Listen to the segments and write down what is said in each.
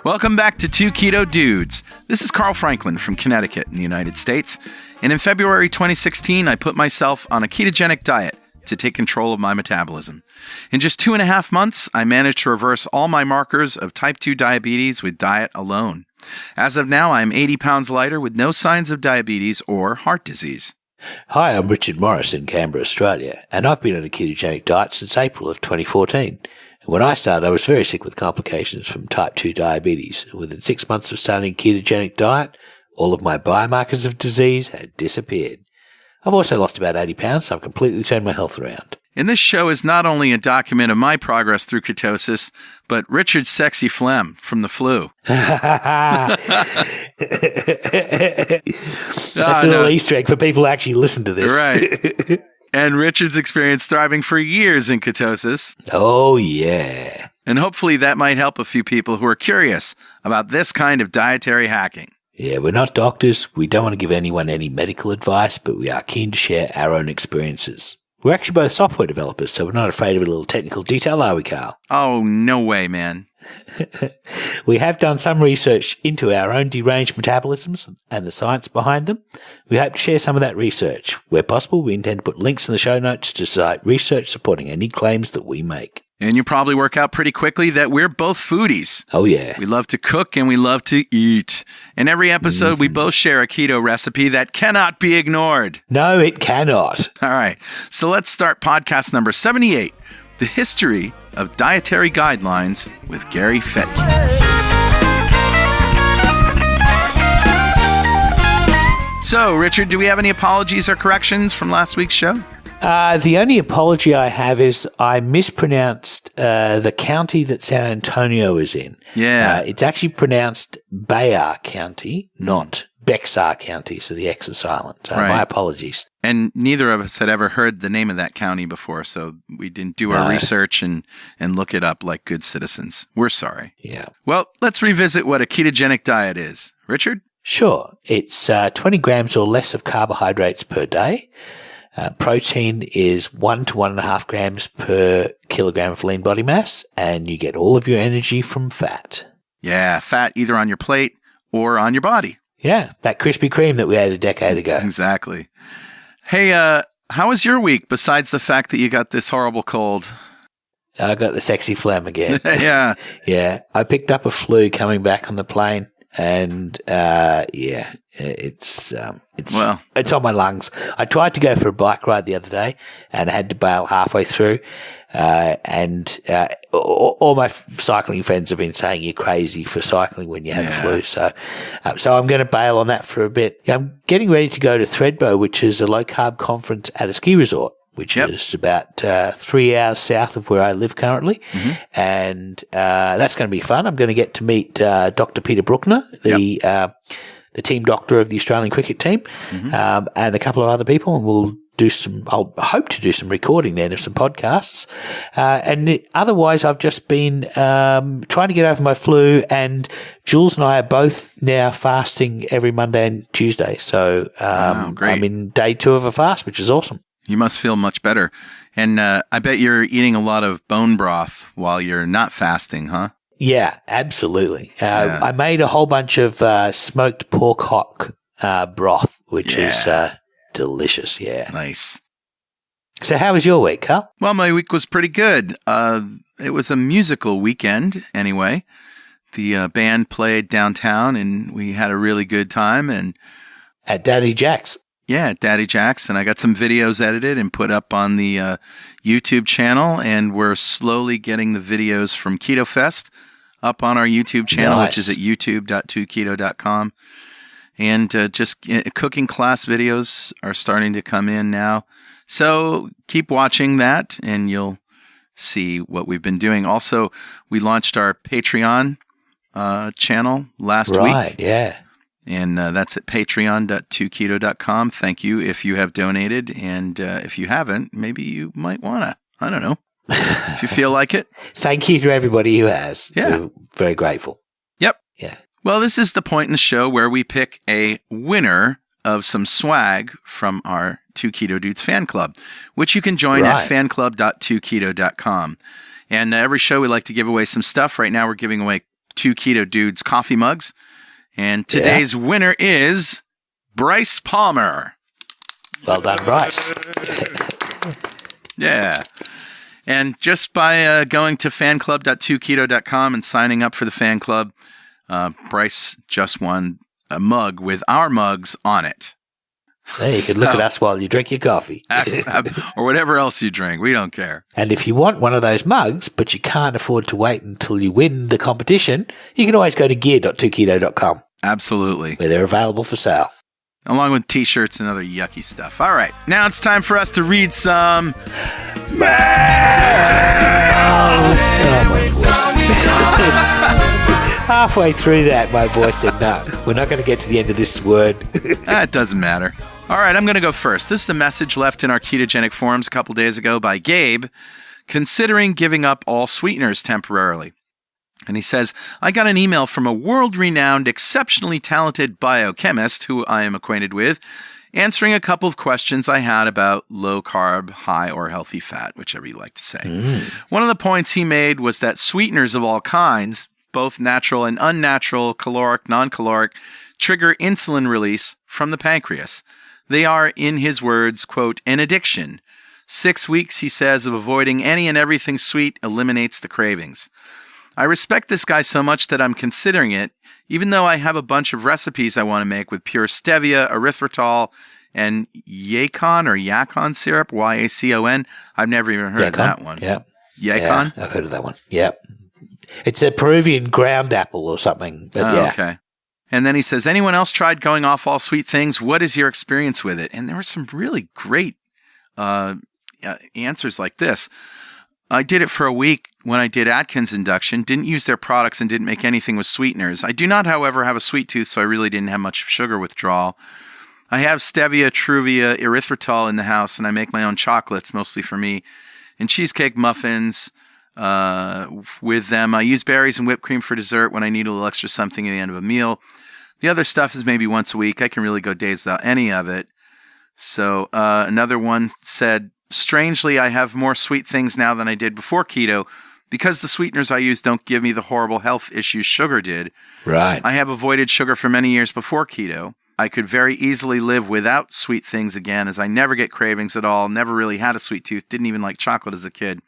Welcome back to Two Keto Dudes. This is Carl Franklin from Connecticut in the United States. And in February 2016, I put myself on a ketogenic diet to take control of my metabolism. In just 2.5 months, I managed to reverse all my markers of type 2 diabetes with diet alone. As of now, I am 80 pounds lighter with no signs of diabetes or heart disease. Hi, I'm Richard Morris in Canberra, Australia, and I've been on a ketogenic diet since April of 2014. When I started, I was very sick with complications from type 2 diabetes. Within 6 months of starting a ketogenic diet, all of my biomarkers of disease had disappeared. I've also lost about 80 pounds, so I've completely turned my health around. And this show is not only a document of my progress through ketosis, but Richard's sexy phlegm from the flu. That's a little Easter egg for people who actually listen to this. Right. And Richard's experienced thriving for years in ketosis. Oh, yeah. And hopefully that might help a few people who are curious about this kind of dietary hacking. Yeah, we're not doctors. We don't want to give anyone any medical advice, but we are keen to share our own experiences. We're actually both software developers, so we're not afraid of a little technical detail, are we, Carl? Oh, no way, man. We have done some research into our own deranged metabolisms and the science behind them. We hope to share some of that research. Where possible, we intend to put links in the show notes to cite research supporting any claims that we make. And you probably work out pretty quickly that we're both foodies. Oh, yeah. We love to cook and we love to eat. In every episode, we both share a keto recipe that cannot be ignored. No, it cannot. All right. So let's start podcast number 78, The History of Dietary Guidelines with Gary Fettke. So, Richard, do we have any apologies or corrections from last week's show? The only apology I have is I mispronounced the county that San Antonio is in. Yeah. It's actually pronounced Bayard County, not Bexar County, so the X is silent. So my apologies. And neither of us had ever heard the name of that county before, so we didn't do our research and look it up like good citizens. We're sorry. Yeah. Well, let's revisit what a ketogenic diet is. Richard? Sure. It's 20 grams or less of carbohydrates per day. Protein is 1 to 1.5 grams per kilogram of lean body mass, and you get all of your energy from fat. Yeah, fat either on your plate or on your body. Yeah, that Krispy Kreme that we ate a decade ago. Exactly. Hey, how was your week besides the fact that you got this horrible cold? I got the sexy phlegm again. Yeah. Yeah, I picked up a flu coming back on the plane. And, it's on my lungs. I tried to go for a bike ride the other day and I had to bail halfway through. All my cycling friends have been saying you're crazy for cycling when you have a flu. So I'm going to bail on that for a bit. I'm getting ready to go to Thredbo, which is a low carb conference at a ski resort, which is about 3 hours south of where I live currently. Mm-hmm. And that's going to be fun. I'm going to get to meet Dr. Peter Bruckner, the team doctor of the Australian cricket team, and a couple of other people, and I'll hope to do some recording then of some podcasts. Otherwise, I've just been trying to get over my flu, and Jules and I are both now fasting every Monday and Tuesday. So I'm in day 2 of a fast, which is awesome. You must feel much better. And I bet you're eating a lot of bone broth while you're not fasting, huh? Yeah, absolutely. I made a whole bunch of smoked pork hock broth, which is delicious. Yeah. Nice. So how was your week, Carl? Well, my week was pretty good. It was a musical weekend anyway. The band played downtown and we had a really good time. And at Daddy Jack's. Yeah, at Daddy Jack's. And I got some videos edited and put up on the YouTube channel. And we're slowly getting the videos from Keto Fest up on our YouTube channel, which is at youtube.2keto.com. And just cooking class videos are starting to come in now. So keep watching that and you'll see what we've been doing. Also, we launched our Patreon channel last week. Right, yeah. And that's at patreon.2keto.com. Thank you if you have donated. And if you haven't, maybe you might want to. I don't know. If you feel like it. Thank you to everybody who has. Yeah. We're very grateful. Yep. Yeah. Well, this is the point in the show where we pick a winner of some swag from our 2 Keto Dudes fan club, which you can join at fanclub.2keto.com. And every show we like to give away some stuff. Right now we're giving away Two Keto Dudes coffee mugs. And today's winner is Bryce Palmer. Well done, Bryce. Yeah. And just by going to fanclub.2keto.com and signing up for the fan club, Bryce just won a mug with our mugs on it. Hey, you can look at us while you drink your coffee. Or whatever else you drink. We don't care. And if you want one of those mugs, but you can't afford to wait until you win the competition, you can always go to gear.2keto.com. Absolutely. Where they're available for sale. Along with t-shirts and other yucky stuff. All right. Now it's time for us to read some... Halfway through that, my voice said, no, we're not going to get to the end of this word. It doesn't matter. All right, I'm going to go first. This is a message left in our ketogenic forums a couple days ago by Gabe, considering giving up all sweeteners temporarily. And he says, I got an email from a world-renowned, exceptionally talented biochemist who I am acquainted with, answering a couple of questions I had about low-carb, high or healthy fat, whichever you like to say. One of the points he made was that sweeteners of all kinds, both natural and unnatural, caloric, non-caloric, trigger insulin release from the pancreas. They are, in his words, quote, an addiction. 6 weeks, he says, of avoiding any and everything sweet eliminates the cravings. I respect this guy so much that I'm considering it, even though I have a bunch of recipes I want to make with pure stevia, erythritol, and Yacon syrup, Y-A-C-O-N. I've never even heard of that one. Yeah. Yacon? Yeah, I've heard of that one. Yeah. It's a Peruvian ground apple or something. But Okay. And then he says, anyone else tried going off all sweet things? What is your experience with it? And there were some really great answers like this. I did it for a week when I did Atkins induction, didn't use their products and didn't make anything with sweeteners. I do not, however, have a sweet tooth, so I really didn't have much sugar withdrawal. I have stevia, truvia, erythritol in the house, and I make my own chocolates, mostly for me, and cheesecake muffins with them. I use berries and whipped cream for dessert when I need a little extra something at the end of a meal. The other stuff is maybe once a week. I can really go days without any of it. So another one said, strangely, I have more sweet things now than I did before keto because the sweeteners I use don't give me the horrible health issues sugar did. Right. I have avoided sugar for many years before keto. I could very easily live without sweet things again, as I never get cravings at all, never really had a sweet tooth, didn't even like chocolate as a kid.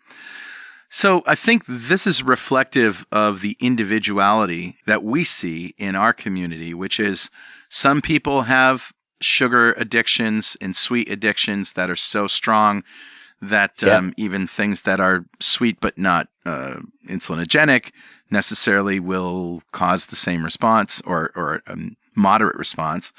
So I think this is reflective of the individuality that we see in our community, which is some people have sugar addictions and sweet addictions that are so strong that even things that are sweet but not insulinogenic necessarily will cause the same response or a moderate response,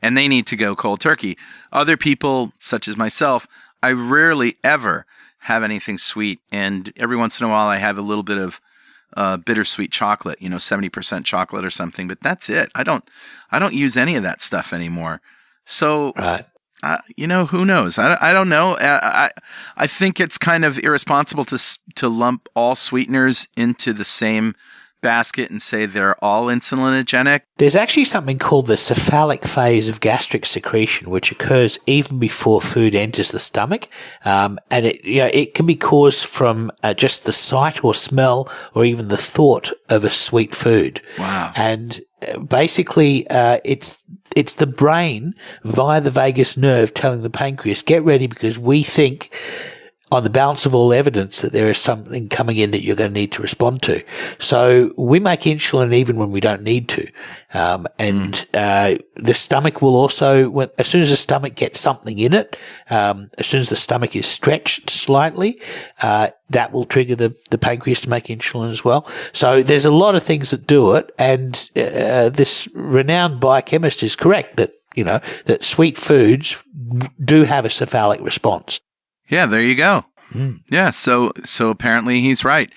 and they need to go cold turkey. Other people, such as myself, I rarely ever have anything sweet, and every once in a while I have a little bit of bittersweet chocolate, 70% chocolate or something, but that's it. I don't use any of that stuff anymore. So, right. Who knows? I don't know. I think it's kind of irresponsible to lump all sweeteners into the same basket and say they're all insulinogenic. There's actually something called the cephalic phase of gastric secretion, which occurs even before food enters the stomach, and it can be caused from just the sight or smell or even the thought of a sweet food. Wow! And basically, it's the brain via the vagus nerve telling the pancreas, get ready because we think, on the balance of all evidence, that there is something coming in that you're going to need to respond to. So we make insulin even when we don't need to. The stomach will also, as soon as the stomach gets something in it, as soon as the stomach is stretched slightly, that will trigger the pancreas to make insulin as well. So there's a lot of things that do it. And this renowned biochemist is correct that, that sweet foods do have a cephalic response. Yeah, there you go. Yeah, so apparently he's right.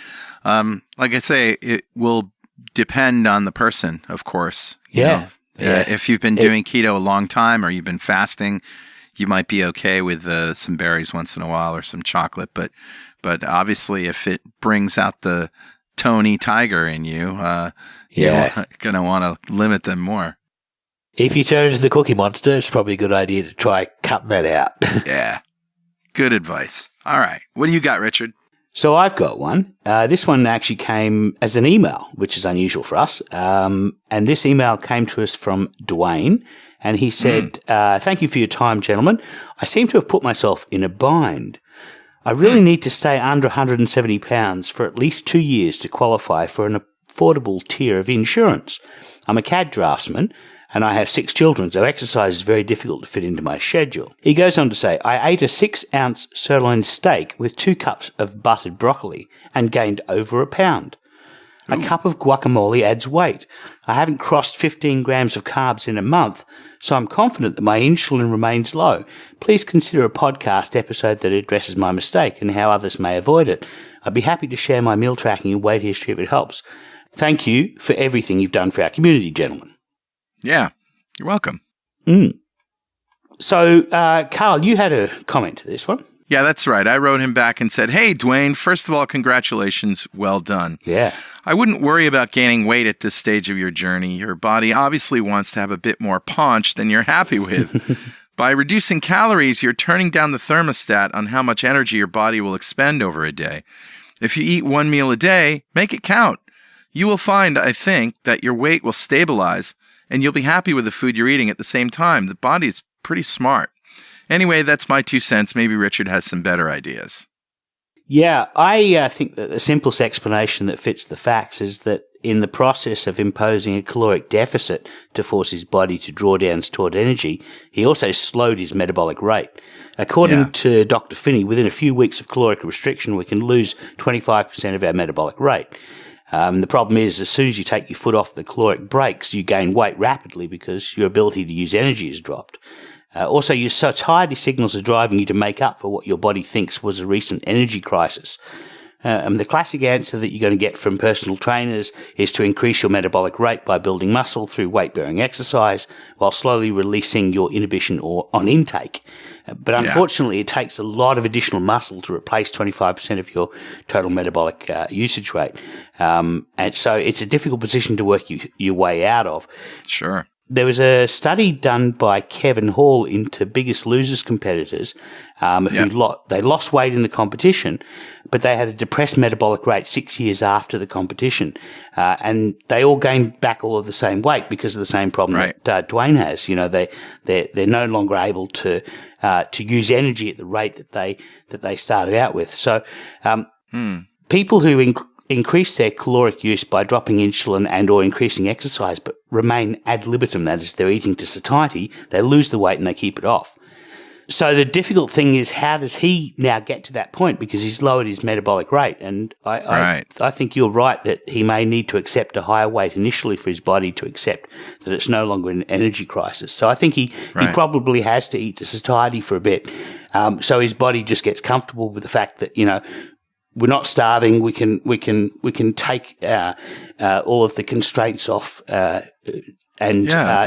Like I say, it will depend on the person, of course. Yeah. If you've been doing keto a long time or you've been fasting, you might be okay with some berries once in a while or some chocolate. But obviously, if it brings out the Tony Tiger in you, you're going to want to limit them more. If you turn into the Cookie Monster, it's probably a good idea to try cutting that out. Yeah. Good advice. All right. What do you got, Richard? So I've got one. This one actually came as an email, which is unusual for us. And this email came to us from Dwayne, and he said, thank you for your time, gentlemen. I seem to have put myself in a bind. I really need to stay under 170 pounds for at least 2 years to qualify for an affordable tier of insurance. I'm a CAD draftsman, and I have 6 children, so exercise is very difficult to fit into my schedule. He goes on to say, I ate a 6-ounce sirloin steak with 2 cups of buttered broccoli and gained over a pound. A cup of guacamole adds weight. I haven't crossed 15 grams of carbs in a month, so I'm confident that my insulin remains low. Please consider a podcast episode that addresses my mistake and how others may avoid it. I'd be happy to share my meal tracking and weight history if it helps. Thank you for everything you've done for our community, gentlemen. Yeah, you're welcome. So, Carl, you had a comment to this one. Yeah, that's right. I wrote him back and said, hey, Dwayne, first of all, congratulations. Well done. Yeah. I wouldn't worry about gaining weight at this stage of your journey. Your body obviously wants to have a bit more paunch than you're happy with. By reducing calories, you're turning down the thermostat on how much energy your body will expend over a day. If you eat 1 meal a day, make it count. You will find, I think, that your weight will stabilize, and you'll be happy with the food you're eating at the same time. The body is pretty smart. Anyway, that's my 2 cents. Maybe Richard has some better ideas. Yeah, I think that the simplest explanation that fits the facts is that in the process of imposing a caloric deficit to force his body to draw down stored energy, he also slowed his metabolic rate. According to Dr. Finney, within a few weeks of caloric restriction, we can lose 25% of our metabolic rate. The problem is, as soon as you take your foot off the caloric brakes, you gain weight rapidly because your ability to use energy has dropped. Also, your satiety signals are driving you to make up for what your body thinks was a recent energy crisis. The classic answer that you're going to get from personal trainers is to increase your metabolic rate by building muscle through weight-bearing exercise while slowly releasing your inhibition or on intake. But unfortunately, it takes a lot of additional muscle to replace 25% of your total metabolic usage rate. And so it's a difficult position to work your way out of. Sure. There was a study done by Kevin Hall into Biggest Losers competitors who they lost weight in the competition, but they had a depressed metabolic rate 6 years after the competition. And they all gained back all of the same weight because of the same problem that Dwayne has. You know, they're no longer able to use energy at the rate that they started out with. So people who increase their caloric use by dropping insulin and or increasing exercise but remain ad libitum, that is, they're eating to satiety, they lose the weight and they keep it off. So the difficult thing is, how does he now get to that point, because he's lowered his metabolic rate? And I think you're right that he may need to accept a higher weight initially for his body to accept that it's no longer an energy crisis. So I think he probably has to eat to satiety for a bit, so his body just gets comfortable with the fact that, you know, we're not starving. We can take all of the constraints off, and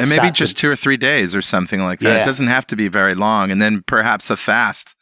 maybe just 2 or 3 days or something like that. Yeah. It doesn't have to be very long, and then perhaps a fast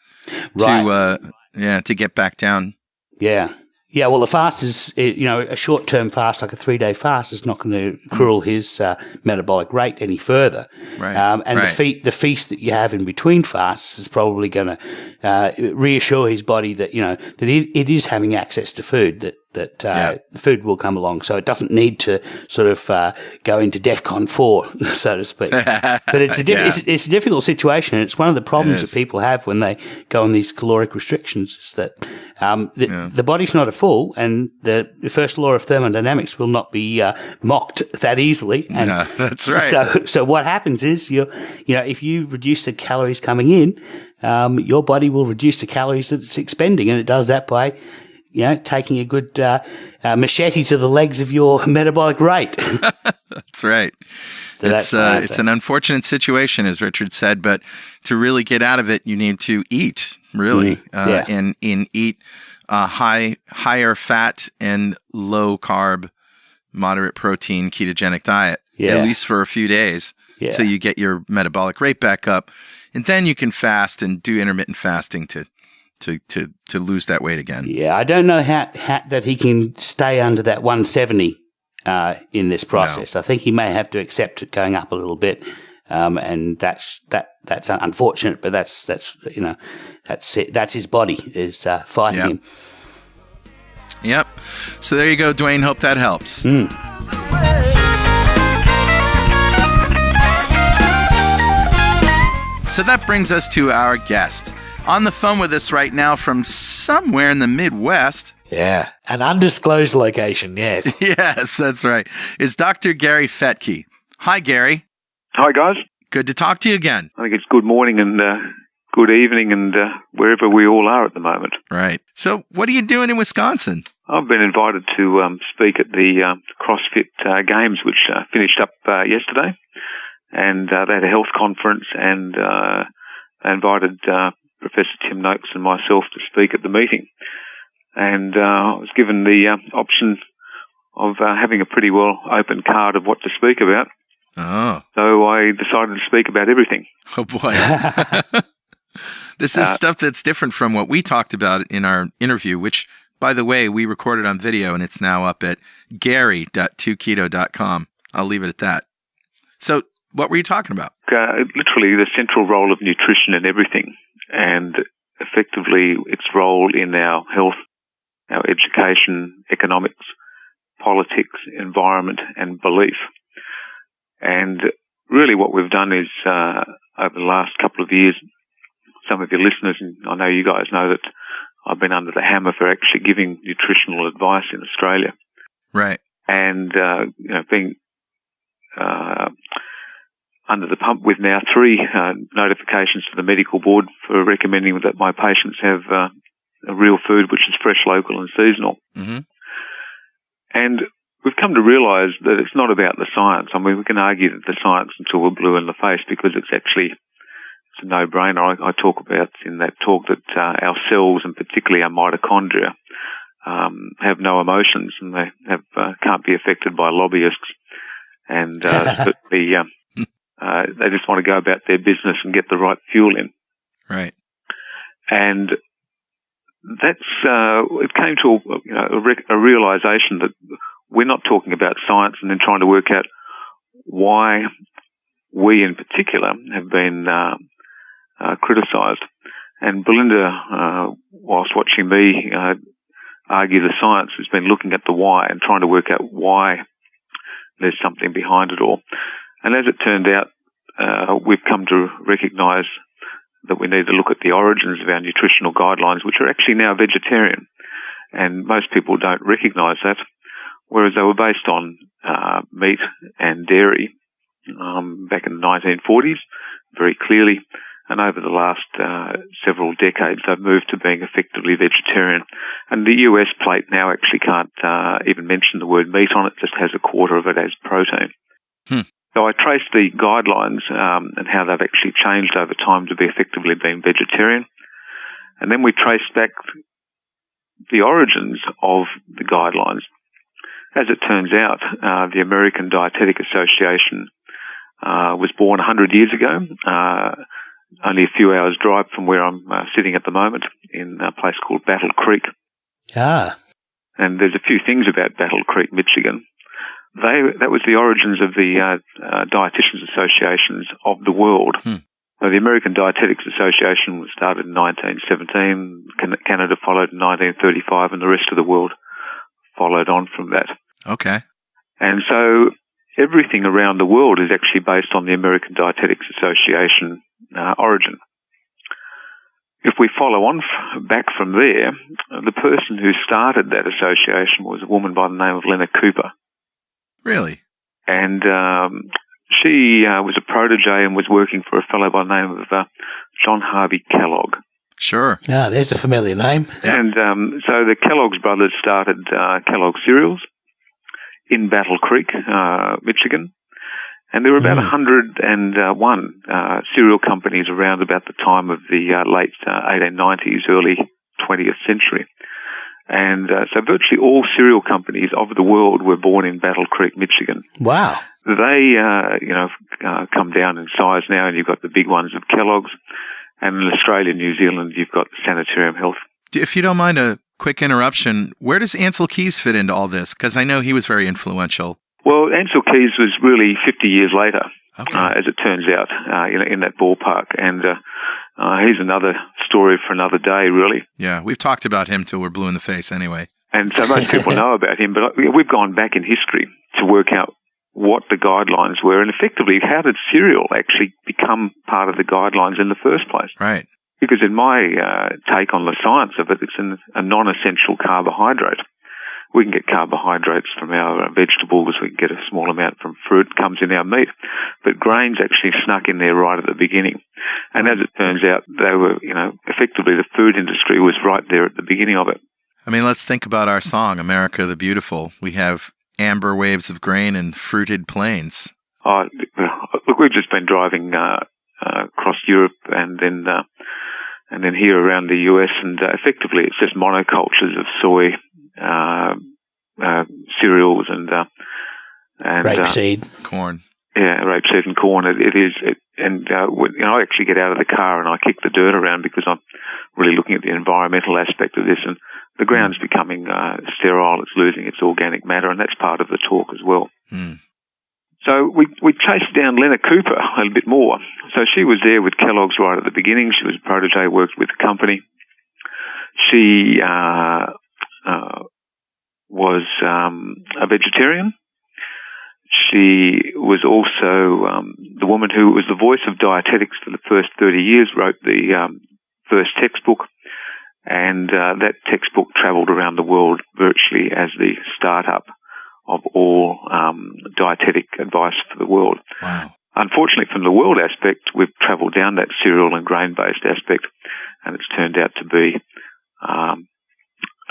to get back down. Yeah. Yeah, well, the fast is, a short-term fast, like a 3-day fast, is not going to cruel his metabolic rate any further. Right. The feast that you have in between fasts is probably going to reassure his body that, that it is having access to food, that the food will come along. So it doesn't need to sort of go into DEFCON 4, so to speak. But it's a difficult situation. It's one of the problems that people have when they go on these caloric restrictions, is that the body's not a fool, and the first law of thermodynamics will not be mocked that easily. And that's right. So what happens is, if you reduce the calories coming in, your body will reduce the calories that it's expending, and it does that by taking a good machete to the legs of your metabolic rate. That's right. So it's an unfortunate situation, as Richard said, but to really get out of it, you need to eat, really, and eat higher fat and low carb, moderate protein, ketogenic diet, at least for a few days, till you get your metabolic rate back up. And then you can fast and do intermittent fasting to lose that weight again. Yeah, I don't know how that he can stay under that 170 in this process. No. I think he may have to accept it going up a little bit, and that's unfortunate. But that's it. That's his body is fighting him. Yep. So there you go, Dwayne. Hope that helps. So that brings us to our guest. On the phone with us right now from somewhere in the Midwest. Yeah, an undisclosed location, yes. Yes, that's right. Is Dr. Gary Fettke. Hi, Gary. Hi, guys. Good to talk to you again. I think it's good morning and good evening and wherever we all are at the moment. Right. So what are you doing in Wisconsin? I've been invited to speak at the CrossFit Games, which finished up yesterday. And they had a health conference, and they invited Professor Tim Noakes and myself to speak at the meeting. And I was given the option of having a pretty well open card of what to speak about. Oh. So I decided to speak about everything. Oh, boy. This is stuff that's different from what we talked about in our interview, which, by the way, we recorded on video, and it's now up at gary.2keto.com. I'll leave it at that. So what were you talking about? Literally the central role of nutrition in everything, and effectively its role in our health, our education, economics, politics, environment, and belief. And really what we've done is, over the last couple of years, some of your listeners, and I know you guys know that I've been under the hammer for actually giving nutritional advice in Australia. Right. And, being under the pump with now 3 notifications to the medical board for recommending that my patients have a real food which is fresh, local and seasonal. Mm-hmm. And we've come to realise that it's not about the science. I mean, we can argue that the science until we're blue in the face because it's a no-brainer. I talk about in that talk that our cells, and particularly our mitochondria, have no emotions, and they can't be affected by lobbyists. And certainly they just want to go about their business and get the right fuel in. Right. And that's it came to a realisation that we're not talking about science and then trying to work out why we in particular have been criticised. And Belinda, whilst watching me argue the science, has been looking at the why and trying to work out why there's something behind it all. And as it turned out, we've come to recognise that we need to look at the origins of our nutritional guidelines, which are actually now vegetarian. And most people don't recognise that, whereas they were based on meat and dairy back in the 1940s, very clearly. And over the last several decades, they've moved to being effectively vegetarian. And the US plate now actually can't even mention the word meat on it, just has a quarter of it as protein. So I traced the guidelines and how they've actually changed over time to be effectively being vegetarian. And then we traced back the origins of the guidelines. As it turns out, the American Dietetic Association was born 100 years ago, only a few hours' drive from where I'm sitting at the moment, in a place called Battle Creek. Ah. And there's a few things about Battle Creek, Michigan. That was the origins of the dietitians associations of the world. So the American Dietetics Association was started in 1917, Canada followed in 1935, and the rest of the world followed on from that. Okay. And so everything around the world is actually based on the American Dietetics Association origin. If we follow on back from there, the person who started that association was a woman by the name of Leonard Cooper. Really? And she was a protege and was working for a fellow by the name of John Harvey Kellogg. Sure. Ah, there's a familiar name. And so the Kellogg's brothers started Kellogg Cereals in Battle Creek, Michigan. And there were about 101 cereal companies around about the time of the late 1890s, early 20th century. And so virtually all cereal companies of the world were born in Battle Creek, Michigan. Wow. They, come down in size now, and you've got the big ones of Kellogg's. And in Australia and New Zealand, you've got Sanitarium Health. If you don't mind a quick interruption, where does Ansel Keys fit into all this? Because I know he was very influential. Well, Ansel Keys was really 50 years later, okay. As it turns out, in that ballpark. And he's another story for another day, really. Yeah, we've talked about him till we're blue in the face anyway. And so most people know about him, but we've gone back in history to work out what the guidelines were, and effectively, how did cereal actually become part of the guidelines in the first place? Right. Because in my take on the science of it, it's a non-essential carbohydrate. We can get carbohydrates from our vegetables. We can get a small amount from fruit. It comes in our meat. But grains actually snuck in there right at the beginning. And as it turns out, they were, effectively the food industry was right there at the beginning of it. I mean, let's think about our song, America the Beautiful. We have amber waves of grain and fruited plains. Oh, look, we've just been driving across Europe and then here around the US, and effectively it's just monocultures of soy, cereals and rapeseed, corn. Yeah, rapeseed and corn. I actually get out of the car and I kick the dirt around because I'm really looking at the environmental aspect of this, and the ground's becoming sterile. It's losing its organic matter, and that's part of the talk as well. Mm. So we chased down Lena Cooper a little bit more. So she was there with Kellogg's right at the beginning. She was a protege, worked with the company. She was a vegetarian. She was also the woman who was the voice of dietetics for the first 30 years, wrote the first textbook, and that textbook travelled around the world virtually as the startup of all dietetic advice for the world. Wow. Unfortunately, from the world aspect, we've travelled down that cereal and grain-based aspect, and it's turned out to be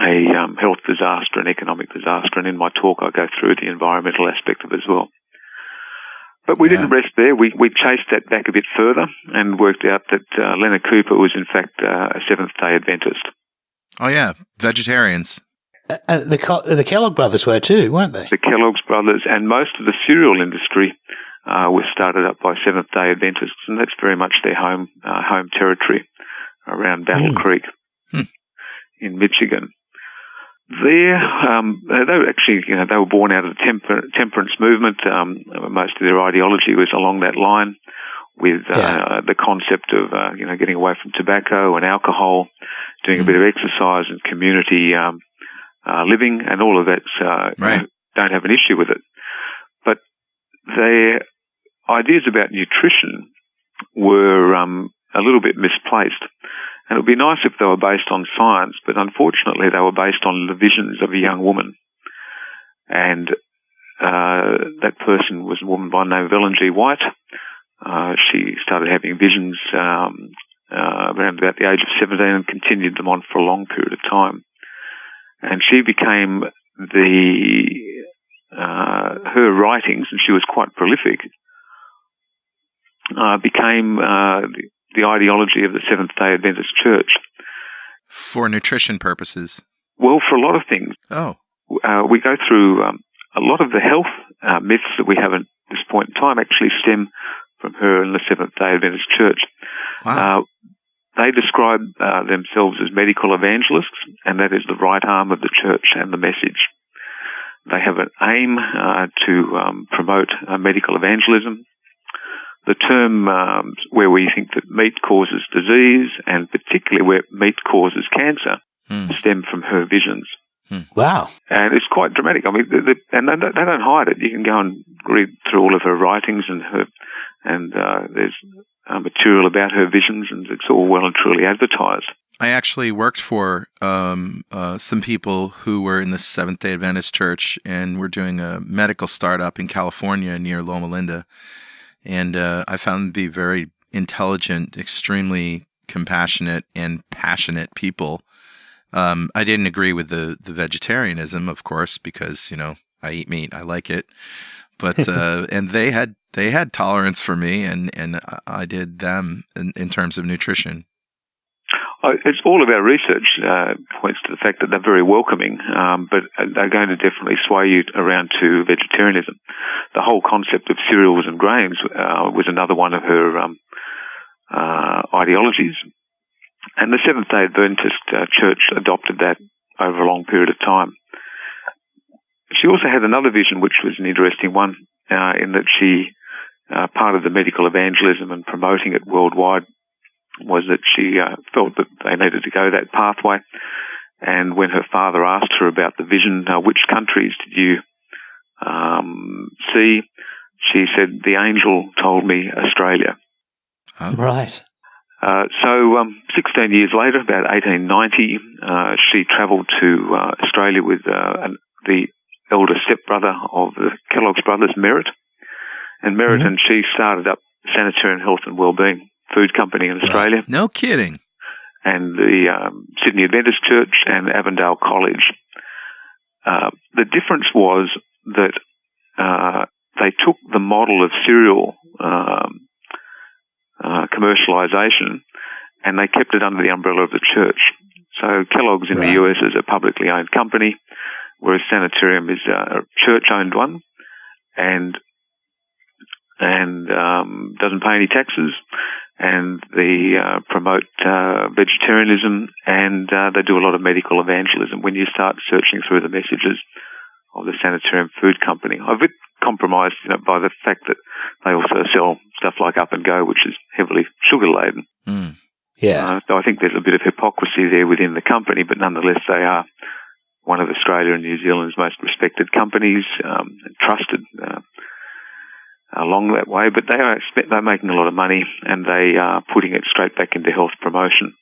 a health disaster, an economic disaster, and in my talk I go through the environmental aspect of it as well. But we didn't rest there. We chased that back a bit further and worked out that Lena Cooper was in fact a Seventh-day Adventist. Oh yeah, vegetarians. The Kellogg brothers were too, weren't they? The Kellogg's brothers and most of the cereal industry was started up by Seventh-day Adventists, and that's very much their home territory around Battle Creek in Michigan. There, they were actually, they were born out of the temperance movement. Most of their ideology was along that line, with the concept of getting away from tobacco and alcohol, doing a bit of exercise and community living, and all of that. Don't have an issue with it, but their ideas about nutrition were a little bit misplaced. And it would be nice if they were based on science, but unfortunately they were based on the visions of a young woman. And that person was a woman by the name of Ellen G. White. She started having visions around about the age of 17 and continued them on for a long period of time. And she became her writings, and she was quite prolific, became the ideology of the Seventh-day Adventist Church. For nutrition purposes? Well, for a lot of things. Oh. We go through a lot of the health myths that we have at this point in time actually stem from her and the Seventh-day Adventist Church. Wow. They describe themselves as medical evangelists, and that is the right arm of the church and the message. They have an aim to promote medical evangelism. The term where we think that meat causes disease, and particularly where meat causes cancer, stem from her visions. Wow. And it's quite dramatic. I mean, and they don't hide it. You can go and read through all of her writings and there's material about her visions, and it's all well and truly advertised. I actually worked for some people who were in the Seventh-day Adventist Church, and we're doing a medical startup in California near Loma Linda. And I found them to be very intelligent, extremely compassionate and passionate people. I didn't agree with the vegetarianism, of course, because, I eat meat. I like it. But and they had tolerance for me, and I did them in terms of nutrition. It's all of our research points to the fact that they're very welcoming, but they're going to definitely sway you around to vegetarianism. The whole concept of cereals and grains was another one of her ideologies, and the Seventh-day Adventist Church adopted that over a long period of time. She also had another vision, which was an interesting one, in that she, part of the medical evangelism and promoting it worldwide, was that she felt that they needed to go that pathway, And when her father asked her about the vision, which countries did you see? She said, the angel told me Australia. Right. So 16 years later, about 1890, she travelled to Australia with the elder stepbrother of the Kellogg's brothers, Merritt. And Merritt and she started up Sanitarium Health and Wellbeing Food Company in Australia. Right. No kidding. And the Sydney Adventist Church and Avondale College. The difference was that they took the model of cereal commercialization and they kept it under the umbrella of the church. So Kellogg's in the US is a publicly owned company, whereas Sanitarium is a church-owned one and doesn't pay any taxes. And they promote vegetarianism, and they do a lot of medical evangelism. When you start searching through the messages of the Sanitarium Food Company, I'm a bit compromised, by the fact that they also sell stuff like Up and Go, which is heavily sugar laden. Yeah. So I think there's a bit of hypocrisy there within the company, but nonetheless, they are one of Australia and New Zealand's most respected companies, trusted. Along that way, but they're making a lot of money and they are putting it straight back into health promotion.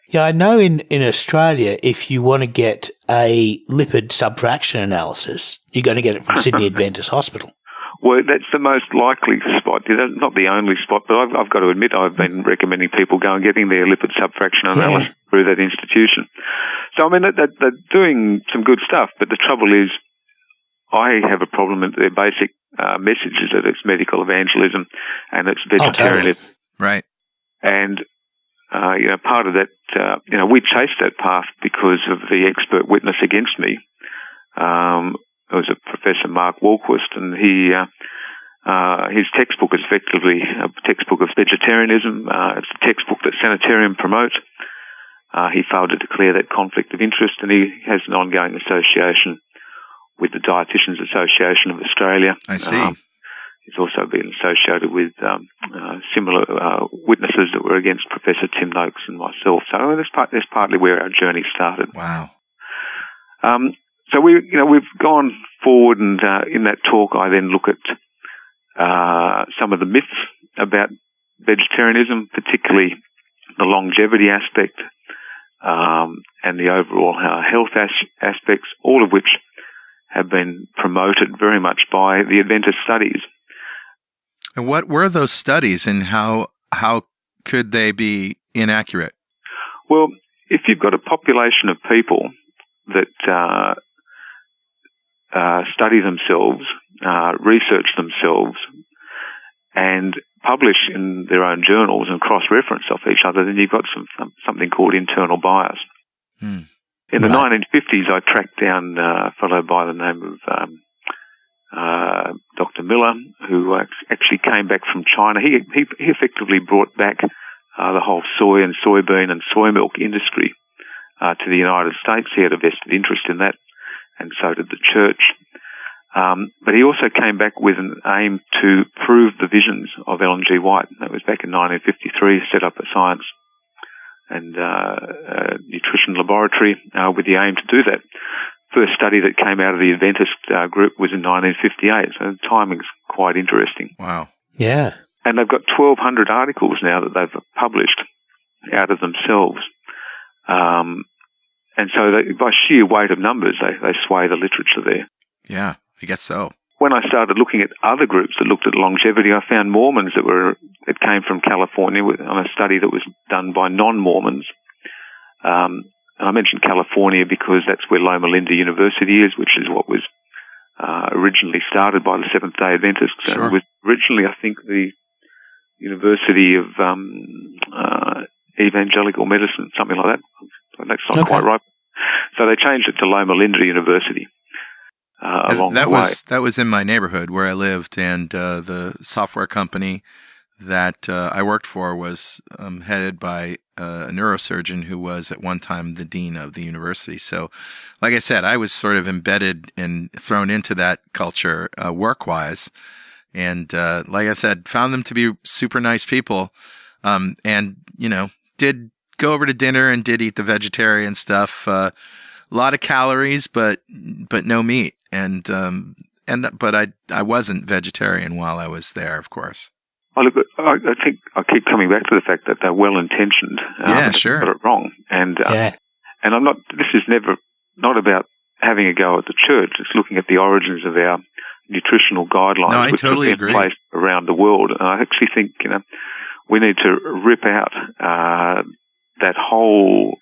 Yeah, I know in Australia, if you want to get a lipid subfraction analysis, you're going to get it from Sydney Adventist Hospital. Well, that's the most likely spot. Not the only spot, but I've got to admit I've been recommending people go and getting their lipid subfraction analysis through that institution. So, I mean, they're doing some good stuff, but the trouble is I have a problem with their basic message is that it's medical evangelism and it's vegetarianism. Totally. Right. And, part of that, we chased that path because of the expert witness against me. It was a Professor Mark Walquist, and his textbook is effectively a textbook of vegetarianism. It's a textbook that Sanitarium promote. He failed to declare that conflict of interest, and he has an ongoing association with the Dietitians Association of Australia. I see. He's also been associated with similar witnesses that were against Professor Tim Noakes and myself. So that's partly where our journey started. Wow. So we've gone forward, and in that talk, I then look at some of the myths about vegetarianism, particularly the longevity aspect and the overall health aspects, all of which have been promoted very much by the Adventist studies. And what were those studies, and how could they be inaccurate? Well, if you've got a population of people that study themselves, research themselves, and publish in their own journals and cross-reference off each other, then you've got something called internal bias. In the 1950s, I tracked down a fellow by the name of Dr. Miller, who actually came back from China. He effectively brought back the whole soy and soybean and soy milk industry to the United States. He had a vested interest in that, and so did the church. But he also came back with an aim to prove the visions of Ellen G. White. That was back in 1953, set up a science and nutrition laboratory with the aim to do that. First study that came out of the Adventist group was in 1958, so the timing's quite interesting. Wow. Yeah. And they've got 1,200 articles now that they've published out of themselves. And so by sheer weight of numbers, they sway the literature there. Yeah, I guess so. When I started looking at other groups that looked at longevity, I found Mormons that came from California on a study that was done by non-Mormons. And I mentioned California because that's where Loma Linda University is, which is what was originally started by the Seventh-day Adventists. Sure. It was originally, I think, the University of Evangelical Medicine, something like that. That's not quite right. So they changed it to Loma Linda University. That was in my neighborhood where I lived, and the software company that I worked for was headed by a neurosurgeon who was at one time the dean of the university. So, like I said, I was sort of embedded and thrown into that culture work-wise, and like I said, found them to be super nice people, and did go over to dinner and did eat the vegetarian stuff. lot of calories, but no meat. But I wasn't vegetarian while I was there, of course. Well, look, I think I keep coming back to the fact that they're well-intentioned. Yeah, sure. Got it wrong. And I'm not, this is not about having a go at the church. It's looking at the origins of our nutritional guidelines, no, I which totally have been agree. placed around the world. And I actually think, we need to rip out that whole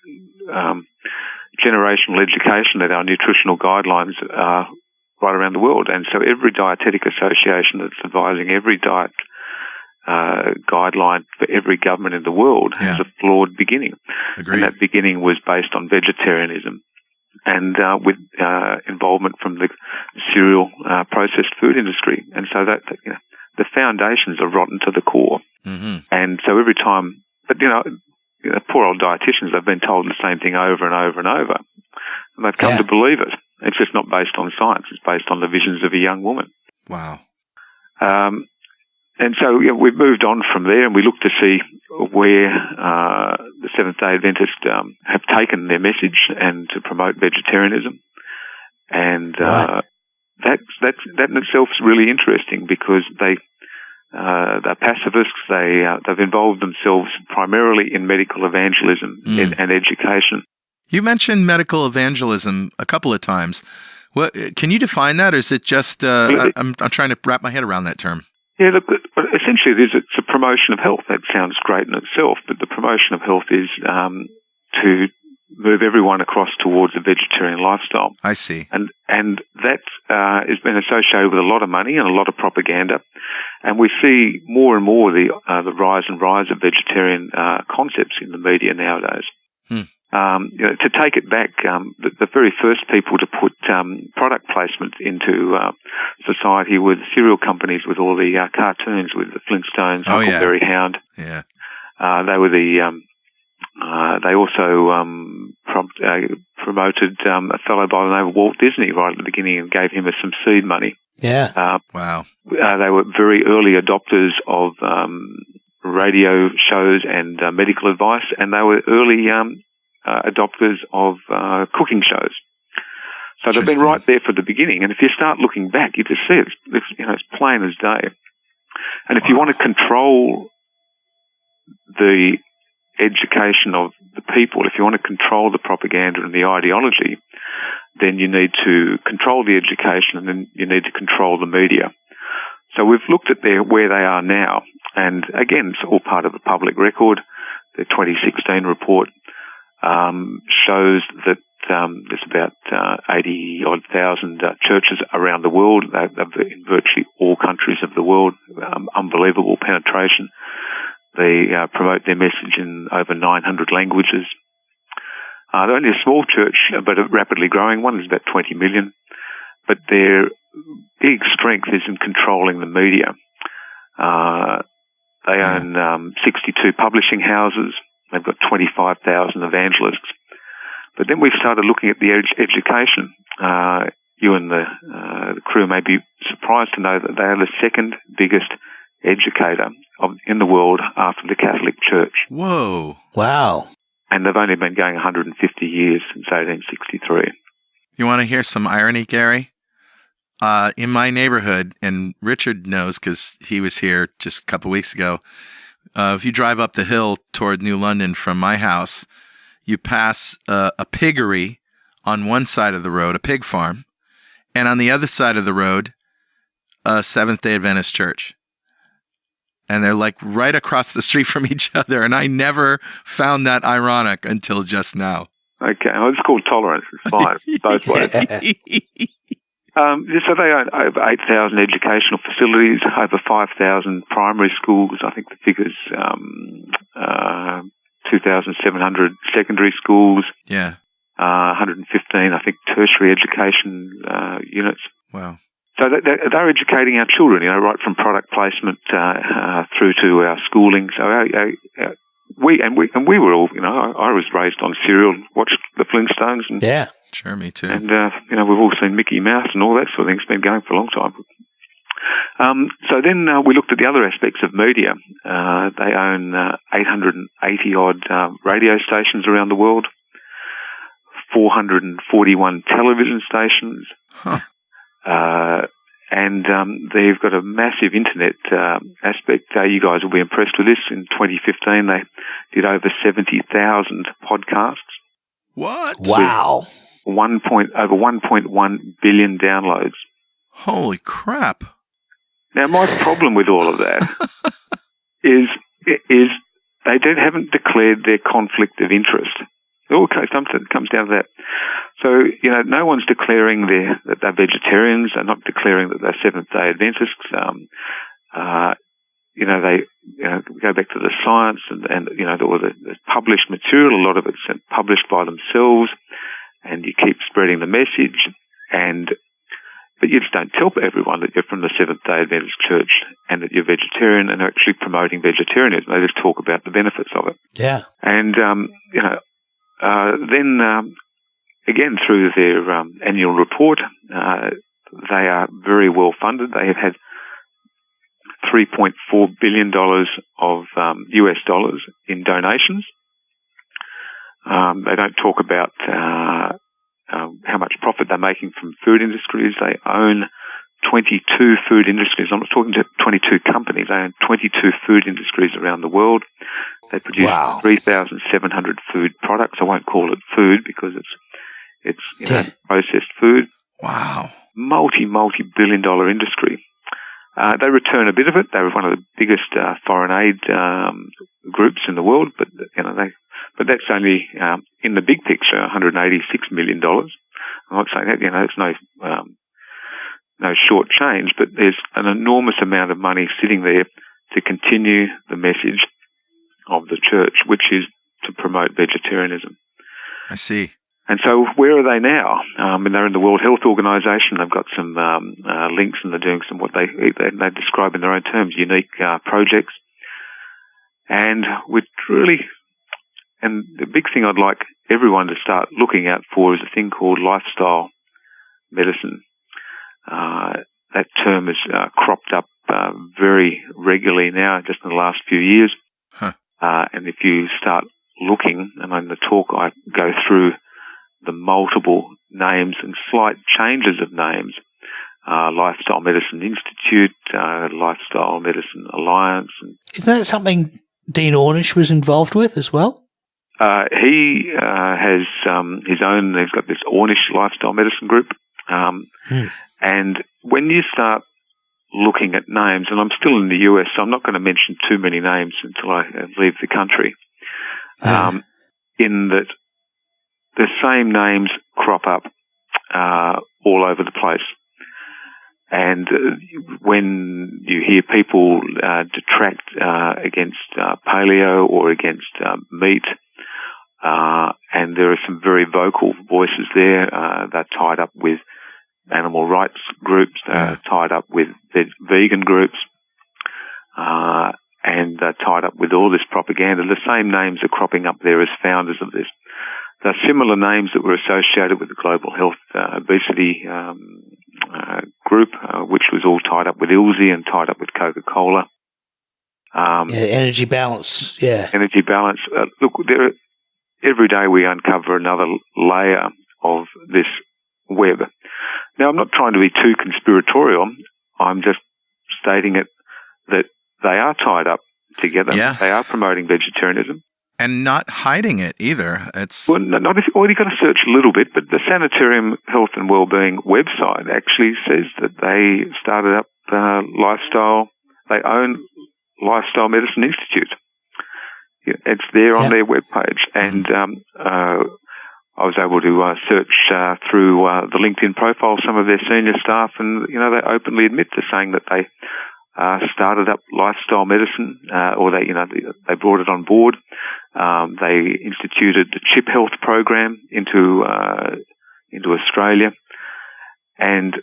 generational education that our nutritional guidelines are right around the world. And so every dietetic association that's advising every diet guideline for every government in the world has a flawed beginning. Agreed. And that beginning was based on vegetarianism and with involvement from the cereal processed food industry. And so that the foundations are rotten to the core. Mm-hmm. And so every time, but poor old dietitians, they've been told the same thing over and over and over. And they've come to believe it. It's just not based on science. It's based on the visions of a young woman. Wow. And so we've moved on from there, and we look to see where the Seventh-day Adventists have taken their message and to promote vegetarianism. And that in itself is really interesting because they're pacifists. They've involved themselves primarily in medical evangelism and education. You mentioned medical evangelism a couple of times. What can you define that, or is it just? I'm trying to wrap my head around that term. Yeah, look, essentially it's a promotion of health. That sounds great in itself, but the promotion of health is to move everyone across towards a vegetarian lifestyle. I see. And that has been associated with a lot of money and a lot of propaganda. And we see more and more the rise and rise of vegetarian concepts in the media nowadays. To take it back, the very first people to put product placement into society were the cereal companies with all the cartoons with the Flintstones, Huckleberry Hound. Yeah. They were they also promoted a fellow by the name of Walt Disney right at the beginning and gave him some seed money. Yeah. Wow. They were very early adopters of radio shows and medical advice, and they were early adopters of cooking shows. So they've been right there for the beginning. And if you start looking back, you just see it's plain as day. And if you want to control the education of the people, if you want to control the propaganda and the ideology, then you need to control the education and then you need to control the media. So we've looked at where they are now. And again, it's all part of a public record. The 2016 report shows that there's about 80,000 churches around the world. They're in virtually all countries of the world. Unbelievable penetration. They promote their message in over 900 languages. They're only a small church, but a rapidly growing one. There's about 20 million. But their big strength is in controlling the media. They own 62 publishing houses. They've got 25,000 evangelists. But then we've started looking at the education. You and the crew may be surprised to know that they are the second biggest educator in the world after the Catholic Church. Whoa. Wow. And they've only been going 150 years since 1863. You want to hear some irony, Gary? In my neighborhood, and Richard knows because he was here just a couple weeks ago, if you drive up the hill toward New London from my house, you pass a piggery on one side of the road, a pig farm, and on the other side of the road, a Seventh-day Adventist church. And they're like right across the street from each other, and I never found that ironic until just now. Okay, well, it's called tolerance. It's fine, both ways. So they own over 8,000 educational facilities, over 5,000 primary schools. I think the figure's 2,700 secondary schools. Yeah. 115, I think, tertiary education units. Wow. So they're educating our children, right from product placement through to our schooling. So we were all, I was raised on cereal, watched the Flintstones, and yeah, sure, me too. And we've all seen Mickey Mouse and all that sort of thing. It's been going for a long time. So then we looked at the other aspects of media. They own 880 odd radio stations around the world. 441 television stations. Huh. And they've got a massive internet aspect. You guys will be impressed with this. In 2015, they did over 70,000 podcasts. What? Wow. Over 1.1 billion downloads. Holy crap. Now, my problem with all of that is they haven't declared their conflict of interest. Okay, something comes down to that. So, no one's declaring that they're vegetarians. They're not declaring that they're Seventh-day Adventists. They go back to the science and all the published material. A lot of it's published by themselves, and you keep spreading the message. But you just don't tell everyone that you're from the Seventh-day Adventist Church and that you're vegetarian and are actually promoting vegetarianism. They just talk about the benefits of it. Yeah. And then again, through their annual report, they are very well funded. They have had $3.4 billion of US dollars in donations. They don't talk about how much profit they're making from food industries. They own 22 food industries. I'm not talking to 22 companies. They own 22 food industries around the world. They produce 3,700 food products. I won't call it food because it's processed food. Wow. Multi-billion-dollar industry. They return a bit of it. They're one of the biggest foreign aid groups in the world, but that's only in the big picture, $186 million. I'm not saying that it's no short change, but there's an enormous amount of money sitting there to continue the message of the church, which is to promote vegetarianism. I see. And so where are they now? They're in the World Health Organization. They've got some links, and they're doing some what they describe in their own terms, unique projects. And the big thing I'd like everyone to start looking out for is a thing called lifestyle medicine. That term has cropped up very regularly now, just in the last few years. Huh. And if you start looking, and in the talk I go through the multiple names and slight changes of names, Lifestyle Medicine Institute, Lifestyle Medicine Alliance. Isn't that something Dean Ornish was involved with as well? He has his own, he's got this Ornish Lifestyle Medicine group. And when you start looking at names, and I'm still in the US, so I'm not going to mention too many names until I leave the country, in that the same names crop up all over the place. And when you hear people detract against paleo or against meat, and there are some very vocal voices there, they're tied up with animal rights groups, tied up with vegan groups, and they're tied up with all this propaganda. The same names are cropping up there as founders of this. There are similar names that were associated with the Global Health Obesity group, which was all tied up with ILSI and tied up with Coca-Cola. Energy Balance, Energy Balance. Look, every day we uncover another layer of this web. Now, I'm not trying to be too conspiratorial. I'm just stating it that they are tied up together. Yeah. They are promoting vegetarianism. And not hiding it either. It's you've got to search a little bit, but the Sanitarium Health and Wellbeing website actually says that they started up Lifestyle. They own Lifestyle Medicine Institute. It's there on their webpage, and I was able to search through the LinkedIn profile of some of their senior staff, and they openly admit to saying that they started up Lifestyle Medicine, or they brought it on board. They instituted the CHIP Health program into Australia, and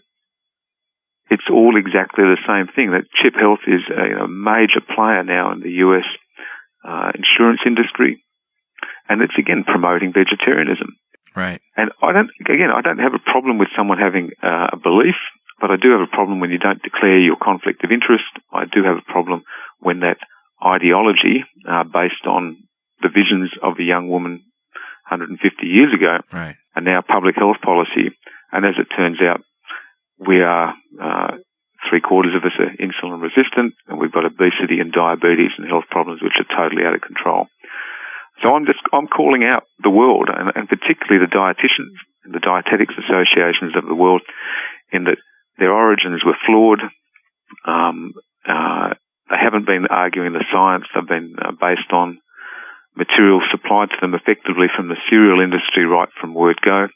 it's all exactly the same thing. That CHIP Health is a major player now in the US insurance industry, and it's again promoting vegetarianism. right. And I don't have a problem with someone having a belief. But I do have a problem when you don't declare your conflict of interest. I do have a problem when that ideology, based on the visions of a young woman 150 years ago, Right. and now public health policy. And as it turns out, we are 3/4 of us are insulin resistant, and we've got obesity and diabetes and health problems which are totally out of control. So I'm calling out the world, and particularly the dietitians and the dietetics associations of the world, in that their origins were flawed. They haven't been arguing the science. They've been based on materials supplied to them effectively from the cereal industry right from word go.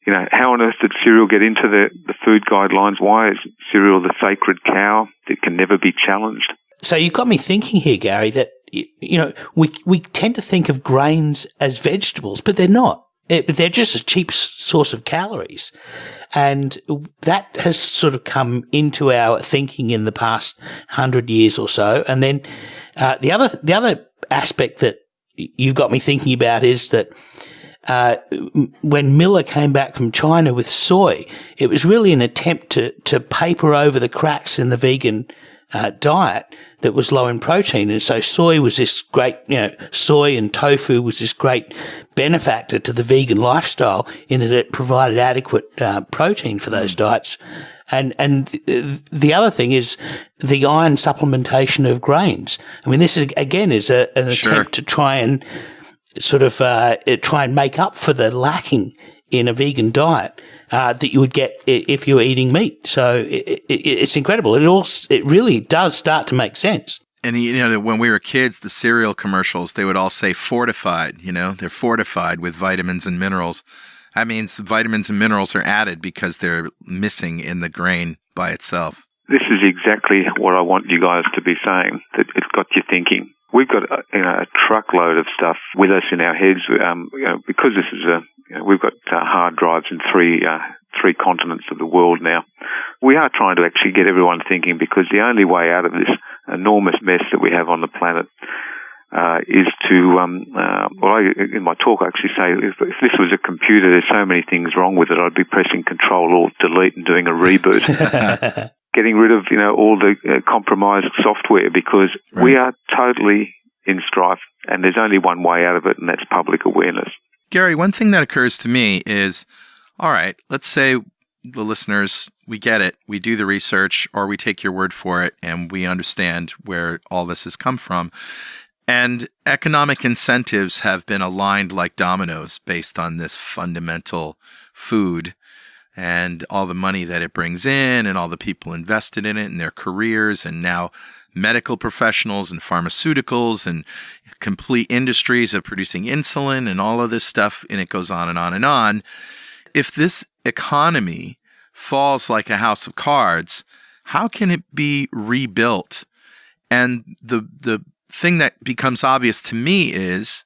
You know, how on earth did cereal get into the food guidelines? Why is cereal the sacred cow that can never be challenged? So you got me thinking here, Gary, that, you know, we tend to think of grains as vegetables, but they're not. They're just a cheap source of calories. And that has sort of come into our thinking in the past 100 years or so. And then the other aspect that you've got me thinking about is that when Miller came back from China with soy, it was really an attempt to paper over the cracks in the vegan diet that was low in protein. And so soy was this great, soy and tofu was this great benefactor to the vegan lifestyle in that it provided adequate protein for those diets. And the other thing is the iron supplementation of grains. I mean, this is, again, is an attempt to try and sort of try and make up for the lacking in a vegan diet that you would get if you were eating meat. So it's incredible. It really does start to make sense. And, when we were kids, the cereal commercials, they would all say fortified, they're fortified with vitamins and minerals. That means vitamins and minerals are added because they're missing in the grain by itself. This is exactly what I want you guys to be saying, that it's got you thinking. We've got a truckload of stuff with us in our heads, because this is we've got hard drives in three continents of the world now. We are trying to actually get everyone thinking, because the only way out of this enormous mess that we have on the planet is to, in my talk I actually say, if this was a computer, there's so many things wrong with it, I'd be pressing Control-Alt-Delete and doing a reboot. Getting rid of, all the compromised software, because we are totally in strife, and there's only one way out of it, and that's public awareness. Gary, one thing that occurs to me is, all right, let's say the listeners, we get it, we do the research, or we take your word for it, and we understand where all this has come from. And economic incentives have been aligned like dominoes based on this fundamental food and all the money that it brings in and all the people invested in it and their careers, and now medical professionals and pharmaceuticals and complete industries of producing insulin and all of this stuff, and it goes on and on and on. If this economy falls like a house of cards, how can it be rebuilt? And the thing that becomes obvious to me is,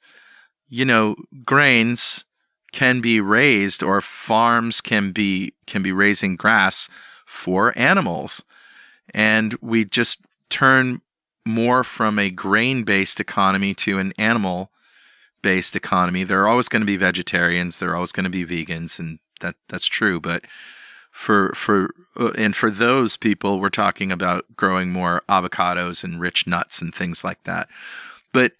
grains can be raised, or farms can be raising grass for animals. And we just turn more from a grain-based economy to an animal-based economy. There are always going to be vegetarians, there are always going to be vegans, and that's true. But for those people, we're talking about growing more avocados and rich nuts and things like that. But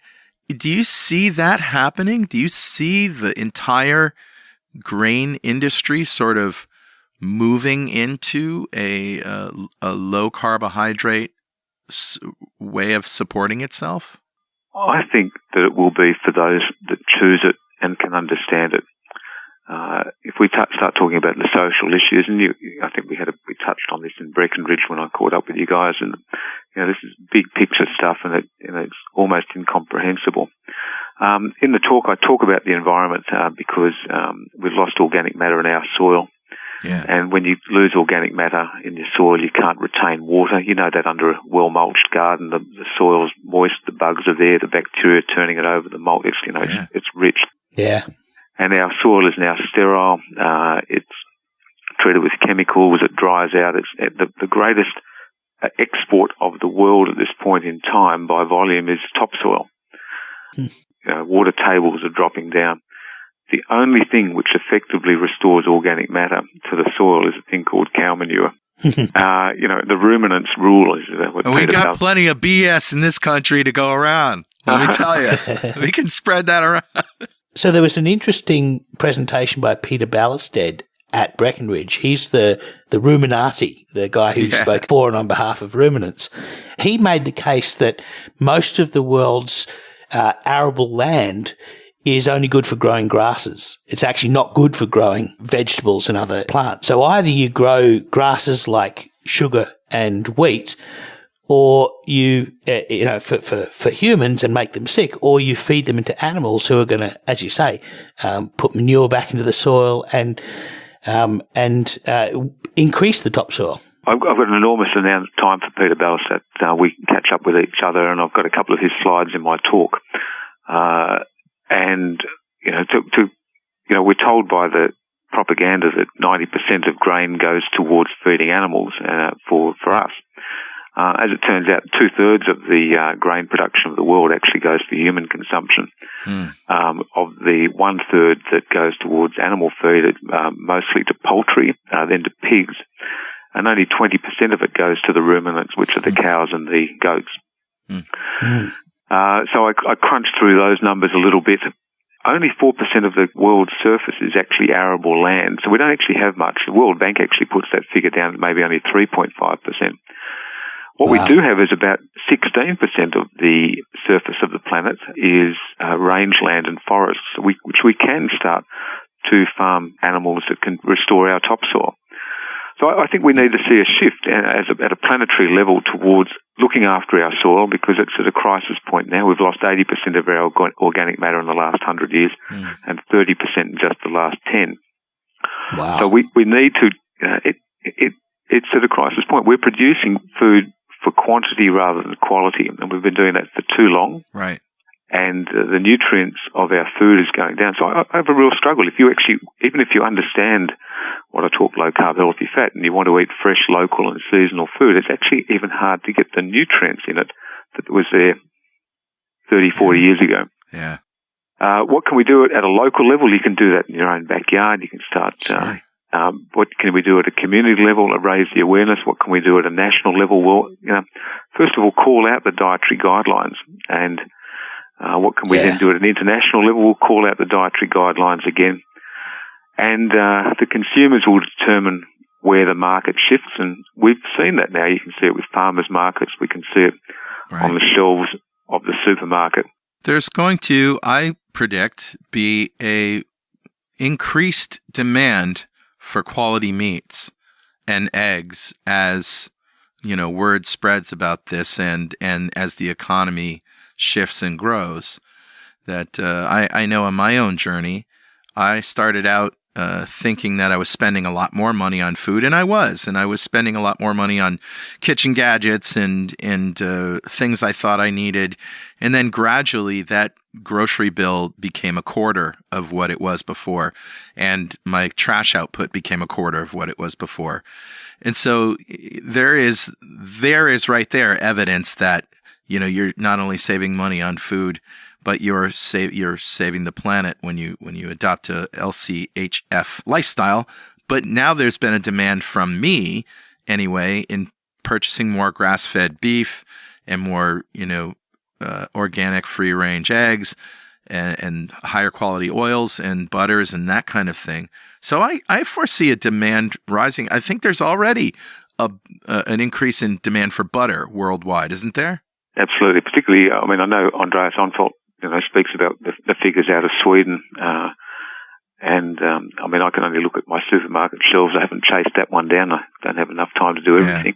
do you see that happening? Do you see the entire grain industry sort of moving into a low carbohydrate way of supporting itself? I think that it will be for those that choose it and can understand it. If we start talking about the social issues, and I think we touched on this in Breckenridge when I caught up with you guys, and this is big picture stuff, and it's almost incomprehensible. In the talk, I talk about the environment because we've lost organic matter in our soil. Yeah. And when you lose organic matter in your soil, you can't retain water. You know that under a well-mulched garden, the soil's moist, the bugs are there, the bacteria turning it over, the mulch, it's rich. Yeah. And our soil is now sterile. It's treated with chemicals. It dries out. It's the greatest export of the world at this point in time by volume is topsoil. Water tables are dropping down. The only thing which effectively restores organic matter to the soil is a thing called cow manure. The ruminants rule. We got plenty of BS in this country to go around. Let me tell you, we can spread that around. So there was an interesting presentation by Peter Ballestead at Breckenridge. He's the ruminati, the guy who spoke for and on behalf of ruminants. He made the case that most of the world's arable land is only good for growing grasses. It's actually not good for growing vegetables and other plants. So either you grow grasses like sugar and wheat, or you know, for humans and make them sick, or you feed them into animals who are going to, as you say, put manure back into the soil and increase the topsoil. I've got an enormous amount of time for Peter Ballestead. We can catch up with each other, and I've got a couple of his slides in my talk. And we're told by the propaganda that 90% of grain goes towards feeding animals for us. As it turns out, 2/3 of the grain production of the world actually goes for human consumption. Of the 1/3 that goes towards animal feed, mostly to poultry, then to pigs, and only 20% of it goes to the ruminants, which are the cows and the goats. So I crunched through those numbers a little bit. Only 4% of the world's surface is actually arable land, so we don't actually have much. The World Bank actually puts that figure down at maybe only 3.5%. What we do have is about 16% of the surface of the planet is rangeland and forests, which we can start to farm animals that can restore our topsoil. So I think we need to see a shift at a planetary level towards looking after our soil, because it's at a crisis point now. We've lost 80% of our organic matter in the last 100 years and 30% in just the last 10. Wow. So we need to, it's at a crisis point. We're producing food for quantity rather than quality, and we've been doing that for too long. Right. And the nutrients of our food is going down. So I have a real struggle. Even if you understand what I talk low carb, healthy fat, and you want to eat fresh, local and seasonal food, it's actually even hard to get the nutrients in it that was there 30, 40 years ago. Yeah. What can we do at a local level? You can do that in your own backyard. You can start, what can we do at a community level to raise the awareness? What can we do at a national level? Well, first of all, call out the dietary guidelines, and what can we then do at an international level? We'll call out the dietary guidelines again. And the consumers will determine where the market shifts. And we've seen that now. You can see it with farmers markets. We can see it on the shelves of the supermarket. There's going to, I predict, be a increased demand for quality meats and eggs as, word spreads about this and as the economy shifts and grows. That I know in my own journey, I started out thinking that I was spending a lot more money on food, and I was spending a lot more money on kitchen gadgets and things I thought I needed, and then gradually that grocery bill became a quarter of what it was before, and my trash output became a quarter of what it was before, and so there is right there evidence that you're not only saving money on food, but you're saving the planet when you adopt a LCHF lifestyle. But now there's been a demand from me, anyway, in purchasing more grass-fed beef and more, organic free-range eggs and higher quality oils and butters and that kind of thing. So I foresee a demand rising. I think there's already an increase in demand for butter worldwide, isn't there? Absolutely. Particularly, I know Andreas Onfold, speaks about the figures out of Sweden. I can only look at my supermarket shelves. I haven't chased that one down. I don't have enough time to do everything.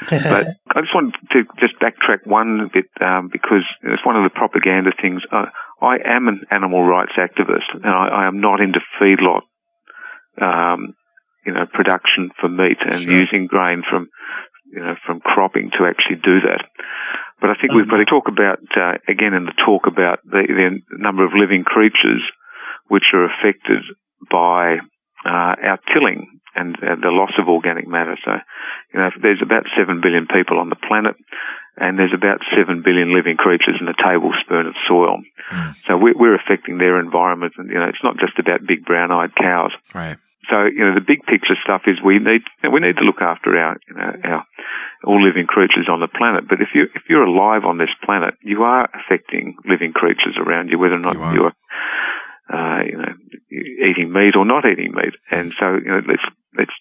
But I just wanted to just backtrack one bit because it's one of the propaganda things. I am an animal rights activist, and I am not into feedlot, production for meat and using grain from cropping to actually do that. But I think we've got to talk about, again in the talk, about the number of living creatures which are affected by our tilling and the loss of organic matter. So, there's about 7 billion people on the planet, and there's about 7 billion living creatures in a tablespoon of soil. So we're affecting their environment, and it's not just about big brown-eyed cows. Right. So, the big picture stuff is we need to look after our all living creatures on the planet. But if you're alive on this planet, you are affecting living creatures around you, whether or not you're eating meat or not eating meat. And so, let's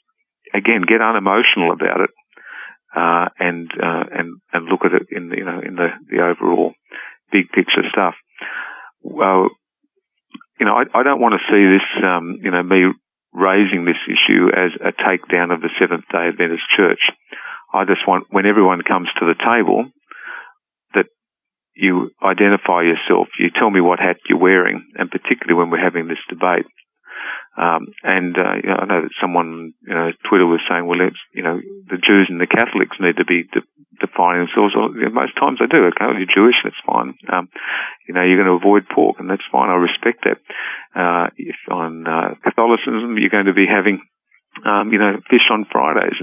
again get unemotional about it, and look at it in the overall big picture stuff. Well, I don't want to see this, me raising this issue as a takedown of the Seventh-day Adventist Church. I just want, when everyone comes to the table, that you identify yourself, you tell me what hat you're wearing, and particularly when we're having this debate. I know that someone, Twitter was saying, well, the Jews and the Catholics need to be defining themselves. Well, most times they do. Okay, well, you're Jewish, that's fine. You're going to avoid pork, and that's fine. I respect that. If on Catholicism, you're going to be having, fish on Fridays,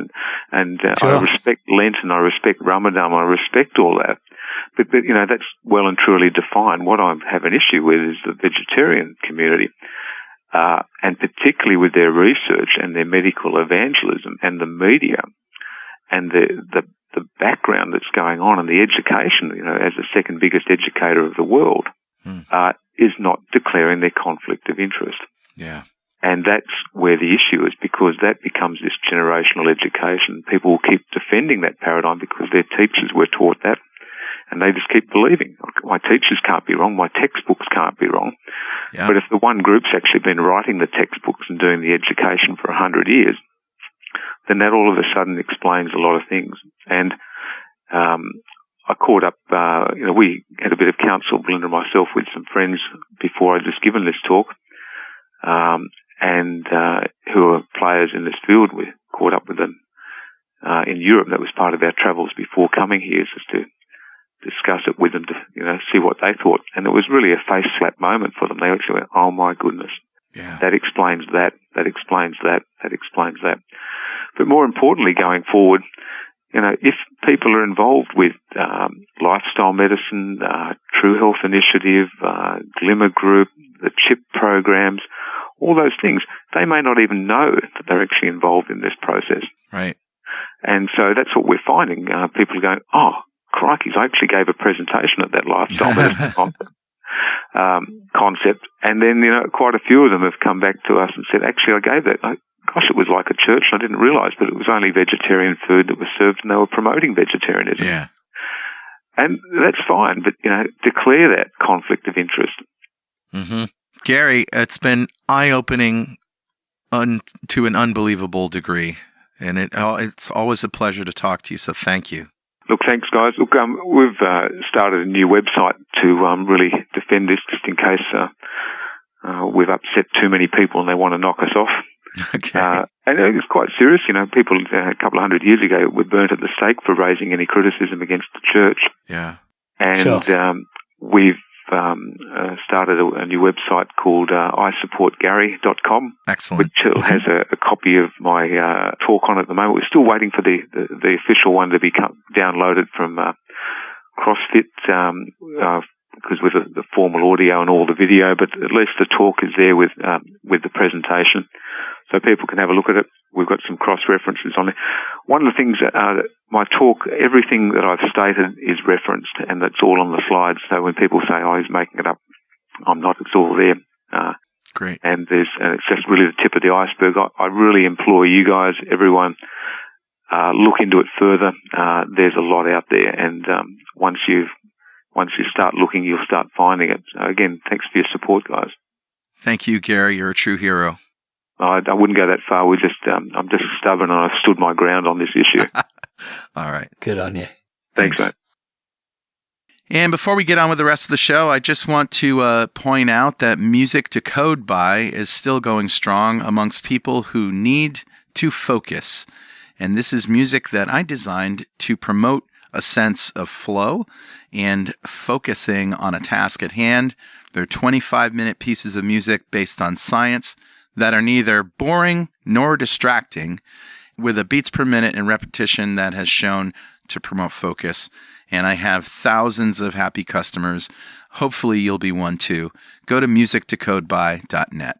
and sure. I respect Lent, and I respect Ramadan, I respect all that. But that's well and truly defined. What I have an issue with is the vegetarian community. And particularly with their research and their medical evangelism and the media and the background that's going on and the education, as the second biggest educator of the world, is not declaring their conflict of interest. Yeah. And that's where the issue is, because that becomes this generational education. People will keep defending that paradigm because their teachers were taught that. And they just keep believing, my teachers can't be wrong, my textbooks can't be wrong. Yeah. But if the one group's actually been writing the textbooks and doing the education for 100 years, then that all of a sudden explains a lot of things. And I caught up, we had a bit of counsel, Belinda and myself, with some friends before I'd just given this talk, and who are players in this field. We caught up with them in Europe. That was part of our travels before coming here, just to discuss it with them to, see what they thought. And it was really a face slap moment for them. They actually went, oh my goodness, that explains that, that explains that, that explains that. But more importantly, going forward, if people are involved with lifestyle medicine, True Health Initiative, Glimmer Group, the CHIP programs, all those things, they may not even know that they're actually involved in this process. Right. And so that's what we're finding. People are going, oh, crikey, I actually gave a presentation at that lifestyle medicine concept, and then quite a few of them have come back to us and said, actually, I gave that. Gosh, it was like a church, and I didn't realise, but it was only vegetarian food that was served, and they were promoting vegetarianism. Yeah, and that's fine, but declare that conflict of interest. Mm-hmm. Gary, it's been eye-opening to an unbelievable degree, and it's always a pleasure to talk to you. So thank you. Look, thanks, guys. Look, we've started a new website to really defend this, just in case we've upset too many people and they want to knock us off. Okay. And it's quite serious. People a couple of 100 years ago were burnt at the stake for raising any criticism against the church. Yeah. And sure. We've started a new website called isupportgary.com. Excellent. Which has a copy of my talk on at the moment. We're still waiting for the official one to be downloaded from CrossFit, because with the formal audio and all the video, but at least the talk is there with the presentation, so people can have a look at it. We've got some cross-references on it. One of the things that my talk, everything that I've stated is referenced, and that's all on the slides. So when people say, oh, he's making it up, I'm not. It's all there. Great. And it's just really the tip of the iceberg. I really implore you guys, everyone, look into it further. There's a lot out there, and once you start looking, you'll start finding it. So again, thanks for your support, guys. Thank you, Gary. You're a true hero. I wouldn't go that far. I'm just stubborn, and I've stood my ground on this issue. All right. Good on you. Thanks, mate. And before we get on with the rest of the show, I just want to point out that Music to Code By is still going strong amongst people who need to focus. And this is music that I designed to promote a sense of flow and focusing on a task at hand. They're 25-minute pieces of music based on science that are neither boring nor distracting, with a beats per minute and repetition that has shown to promote focus. And I have thousands of happy customers. Hopefully you'll be one too. Go to musictocodeby.net.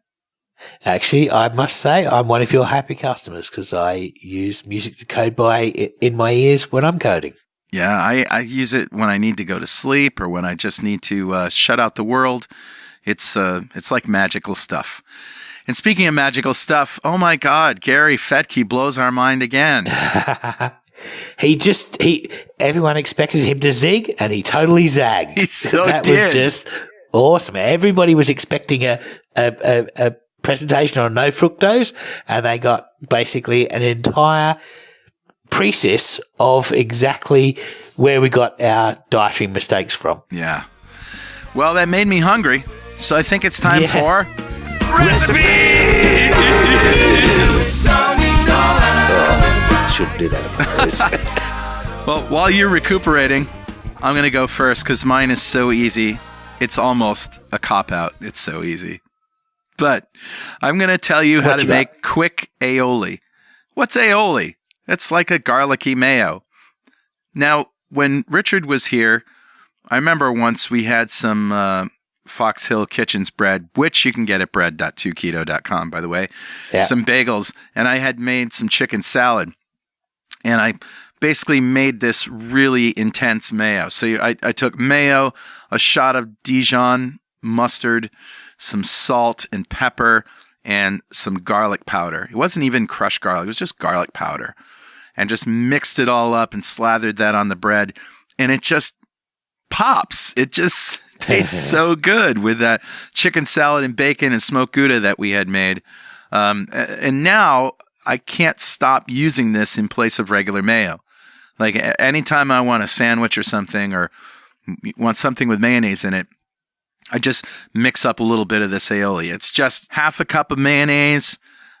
Actually, I must say I'm one of your happy customers, because I use Music to Code By in my ears when I'm coding. Yeah, I use it when I need to go to sleep or when I just need to shut out the world. It's like magical stuff. And speaking of magical stuff, oh my God, Gary Fettke blows our mind again. Everyone expected him to zig, and he totally zagged. That was just awesome. Everybody was expecting a presentation on no fructose, and they got basically an entire precis of exactly where we got our dietary mistakes from. Yeah. Well, that made me hungry, so I think it's time for recipes. Shouldn't do that. Well, while you're recuperating, I'm going to go first because mine is so easy. It's almost a cop-out. It's so easy. But I'm going to tell you how to make quick aioli. What's aioli? It's like a garlicky mayo. Now, when Richard was here, I remember once we had some Fox Hill Kitchens bread, which you can get at bread.2keto.com, by the way, some bagels, and I had made some chicken salad. And I basically made this really intense mayo. So I took mayo, a shot of Dijon mustard, some salt and pepper, and some garlic powder. It wasn't even crushed garlic. It was just garlic powder. And just mixed it all up and slathered that on the bread. And it just pops. It just tastes so good with that chicken salad and bacon and smoked Gouda that we had made. And now I can't stop using this in place of regular mayo. Like anytime I want a sandwich or something or want something with mayonnaise in it, I just mix up a little bit of this aioli. It's just half a cup of mayonnaise,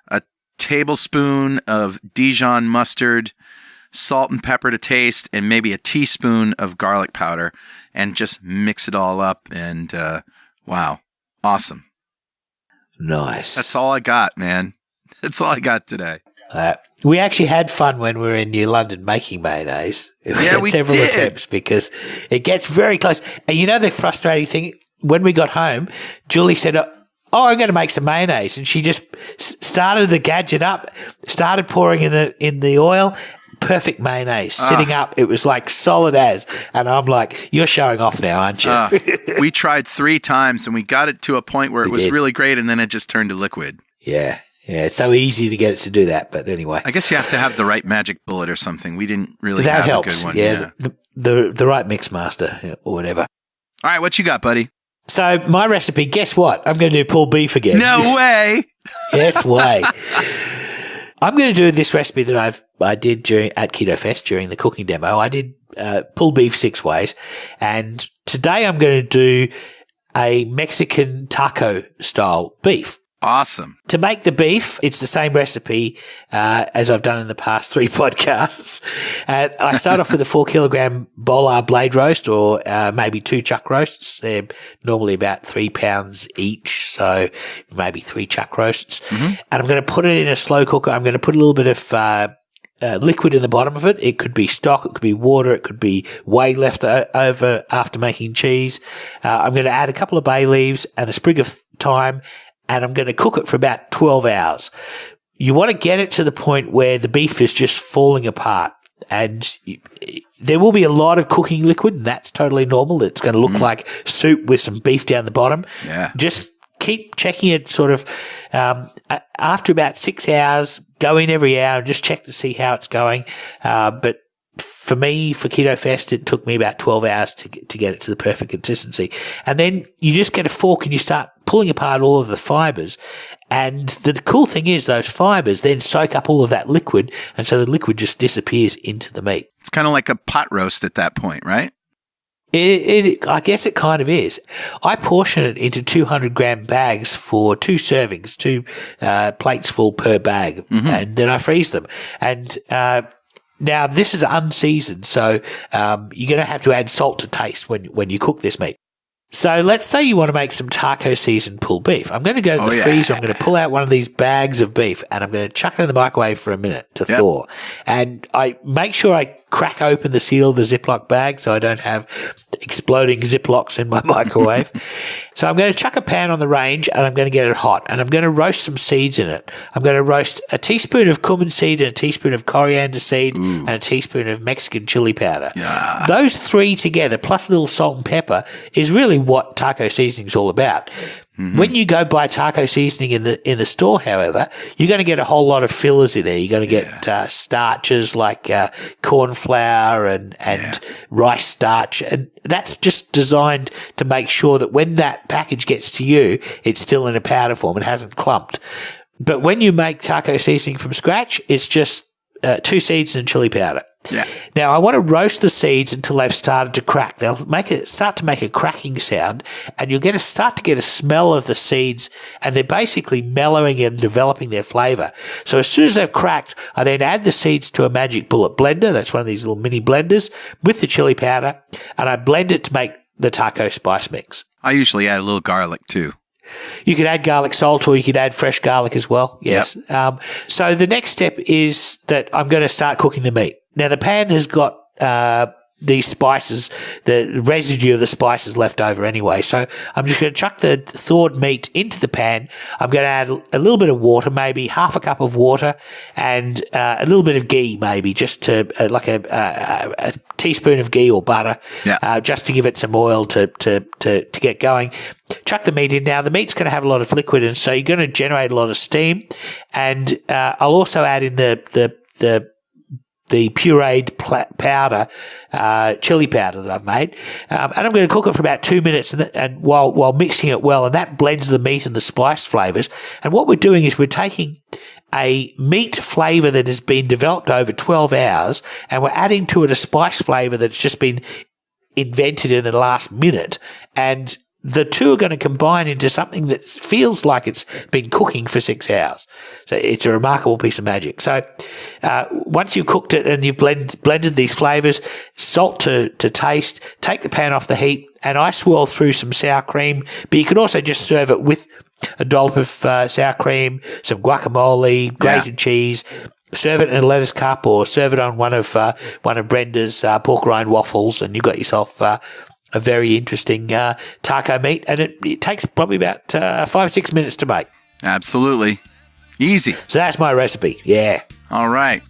a tablespoon of Dijon mustard, salt and pepper to taste, and maybe a teaspoon of garlic powder, and just mix it all up. And wow, awesome. Nice. That's all I got, man. That's all I got today. We actually had fun when we were in New London making mayonnaise. We had several attempts because it gets very close. And you know the frustrating thing? When we got home, Julie said, I'm going to make some mayonnaise. And she just started the gadget up, started pouring in the oil. Perfect mayonnaise sitting up. It was like solid as. And I'm like, you're showing off now, aren't you? We tried 3 times and we got it to a point where it was really great. And then it just turned to liquid. Yeah. Yeah, it's so easy to get it to do that, but anyway. I guess you have to have the right magic bullet or something. We didn't really have a good one. Yeah, the right mix master or whatever. All right, what you got, buddy? So my recipe, guess what? I'm going to do pulled beef again. No way! Yes way. I'm going to do this recipe that I did at Keto Fest during the cooking demo. I did pulled beef 6 ways, and today I'm going to do a Mexican taco style beef. Awesome. To make the beef, it's the same recipe as I've done in the past 3 podcasts. I start off with a 4 kilogram bolar blade roast or maybe 2 chuck roasts. They're normally about 3 pounds each, so maybe 3 chuck roasts. Mm-hmm. And I'm going to put it in a slow cooker. I'm going to put a little bit of liquid in the bottom of it. It could be stock, it could be water, it could be whey left over after making cheese. I'm going to add a couple of bay leaves and a sprig of thyme, and I'm going to cook it for about 12 hours. You want to get it to the point where the beef is just falling apart. And there will be a lot of cooking liquid, and that's totally normal. It's going to look like soup with some beef down the bottom. Yeah. Just keep checking it sort of after about 6 hours, go in every hour and just check to see how it's going. But for me, for Keto Fest, it took me about 12 hours to get it to the perfect consistency. And then you just get a fork and you start pulling apart all of the fibers. And the cool thing is those fibers then soak up all of that liquid, and so the liquid just disappears into the meat. It's kind of like a pot roast at that point, right? I guess it kind of is. I portion it into 200-gram bags for 2 servings, 2 plates full per bag, and then I freeze them. And now, this is unseasoned, so you're going to have to add salt to taste when you cook this meat. So let's say you want to make some taco seasoned pulled beef. I'm going to go to the freezer. I'm going to pull out one of these bags of beef, and I'm going to chuck it in the microwave for a minute to thaw. And I make sure I crack open the seal of the Ziploc bag so I don't have exploding Ziplocs in my microwave. So I'm going to chuck a pan on the range and I'm going to get it hot and I'm going to roast some seeds in it. I'm going to roast a teaspoon of cumin seed and a teaspoon of coriander seed and a teaspoon of Mexican chili powder. Yeah. Those three together, plus a little salt and pepper, is really what taco seasoning is all about. When you go buy taco seasoning in the store, however, you're going to get a whole lot of fillers in there. You're going to get starches like corn flour and rice starch, and that's just designed to make sure that when that package gets to you, it's still in a powder form. It hasn't clumped. But when you make taco seasoning from scratch, it's just 2 seeds and chili powder. Yeah. Now, I want to roast the seeds until they've started to crack. They'll start to make a cracking sound, and you'll start to get a smell of the seeds, and they're basically mellowing and developing their flavour. So as soon as they've cracked, I then add the seeds to a magic bullet blender. That's one of these little mini blenders with the chili powder, and I blend it to make the taco spice mix. I usually add a little garlic too. You could add garlic salt or you could add fresh garlic as well. Yes. Yep. So the next step is that I'm going to start cooking the meat. Now, the pan has got these spices, the residue of the spices left over anyway. So I'm just going to chuck the thawed meat into the pan. I'm going to add a little bit of water, maybe half a cup of water, and a little bit of ghee, maybe just to like a teaspoon of ghee or butter, just to give it some oil to get going. Chuck the meat in. Now, the meat's going to have a lot of liquid, and so you're going to generate a lot of steam. And I'll also add in the pureed powder, chili powder that I've made. And I'm going to cook it for about 2 minutes and while mixing it well, and that blends the meat and the spice flavours. And what we're doing is we're taking a meat flavour that has been developed over 12 hours and we're adding to it a spice flavour that's just been invented in the last minute. And the two are going to combine into something that feels like it's been cooking for 6 hours. So it's a remarkable piece of magic. So once you've cooked it and you've blended these flavours, salt to taste, take the pan off the heat, and I swirl through some sour cream, but you can also just serve it with a dollop of sour cream, some guacamole, grated cheese. Serve it in a lettuce cup or serve it on one of Brenda's pork rind waffles, and you've got yourself a very interesting taco meat, and it takes probably about 5 or 6 minutes to make. Absolutely. Easy. So that's my recipe. Yeah. All right.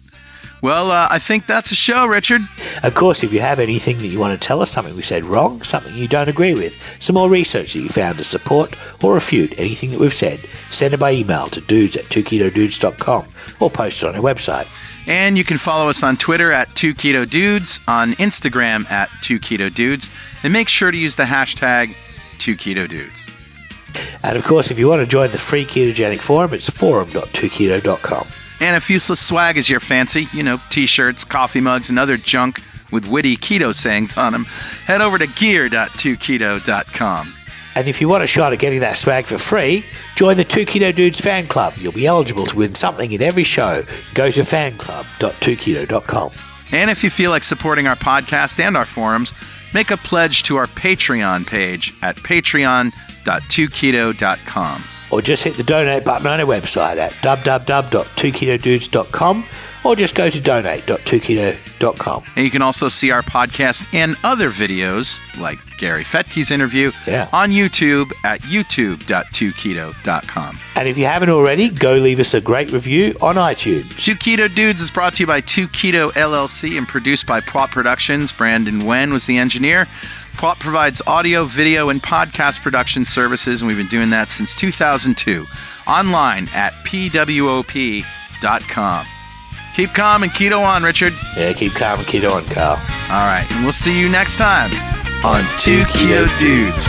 Well, I think that's a show, Richard. Of course, if you have anything that you want to tell us, something we said wrong, something you don't agree with, some more research that you found to support or refute anything that we've said, send it by email to dudes@twoketodudes.com or post it on our website. And you can follow us on Twitter at 2KetoDudes, on Instagram at 2KetoDudes, and make sure to use the hashtag 2KetoDudes. And of course, if you want to join the free ketogenic forum, it's forum.2keto.com. And if useless swag is your fancy, t-shirts, coffee mugs, and other junk with witty keto sayings on them, head over to gear.2keto.com. And if you want a shot at getting that swag for free, join the 2 Keto Dudes fan club. You'll be eligible to win something in every show. Go to fanclub.2keto.com. And if you feel like supporting our podcast and our forums, make a pledge to our Patreon page at patreon.2keto.com. Or just hit the donate button on our website at www.2ketodudes.com, or just go to donate.2keto.com. And you can also see our podcast and other videos, like Gary Fettke's interview, on YouTube at youtube.2keto.com. And if you haven't already, go leave us a great review on iTunes. 2 Keto Dudes is brought to you by 2 Keto LLC and produced by Plot Productions. Brandon Wen was the engineer. Plot provides audio, video, and podcast production services, and we've been doing that since 2002. Online at pwop.com. Keep calm and keto on, Richard. Yeah, keep calm and keto on, Carl. All right, and we'll see you next time on 2 Keto Dudes.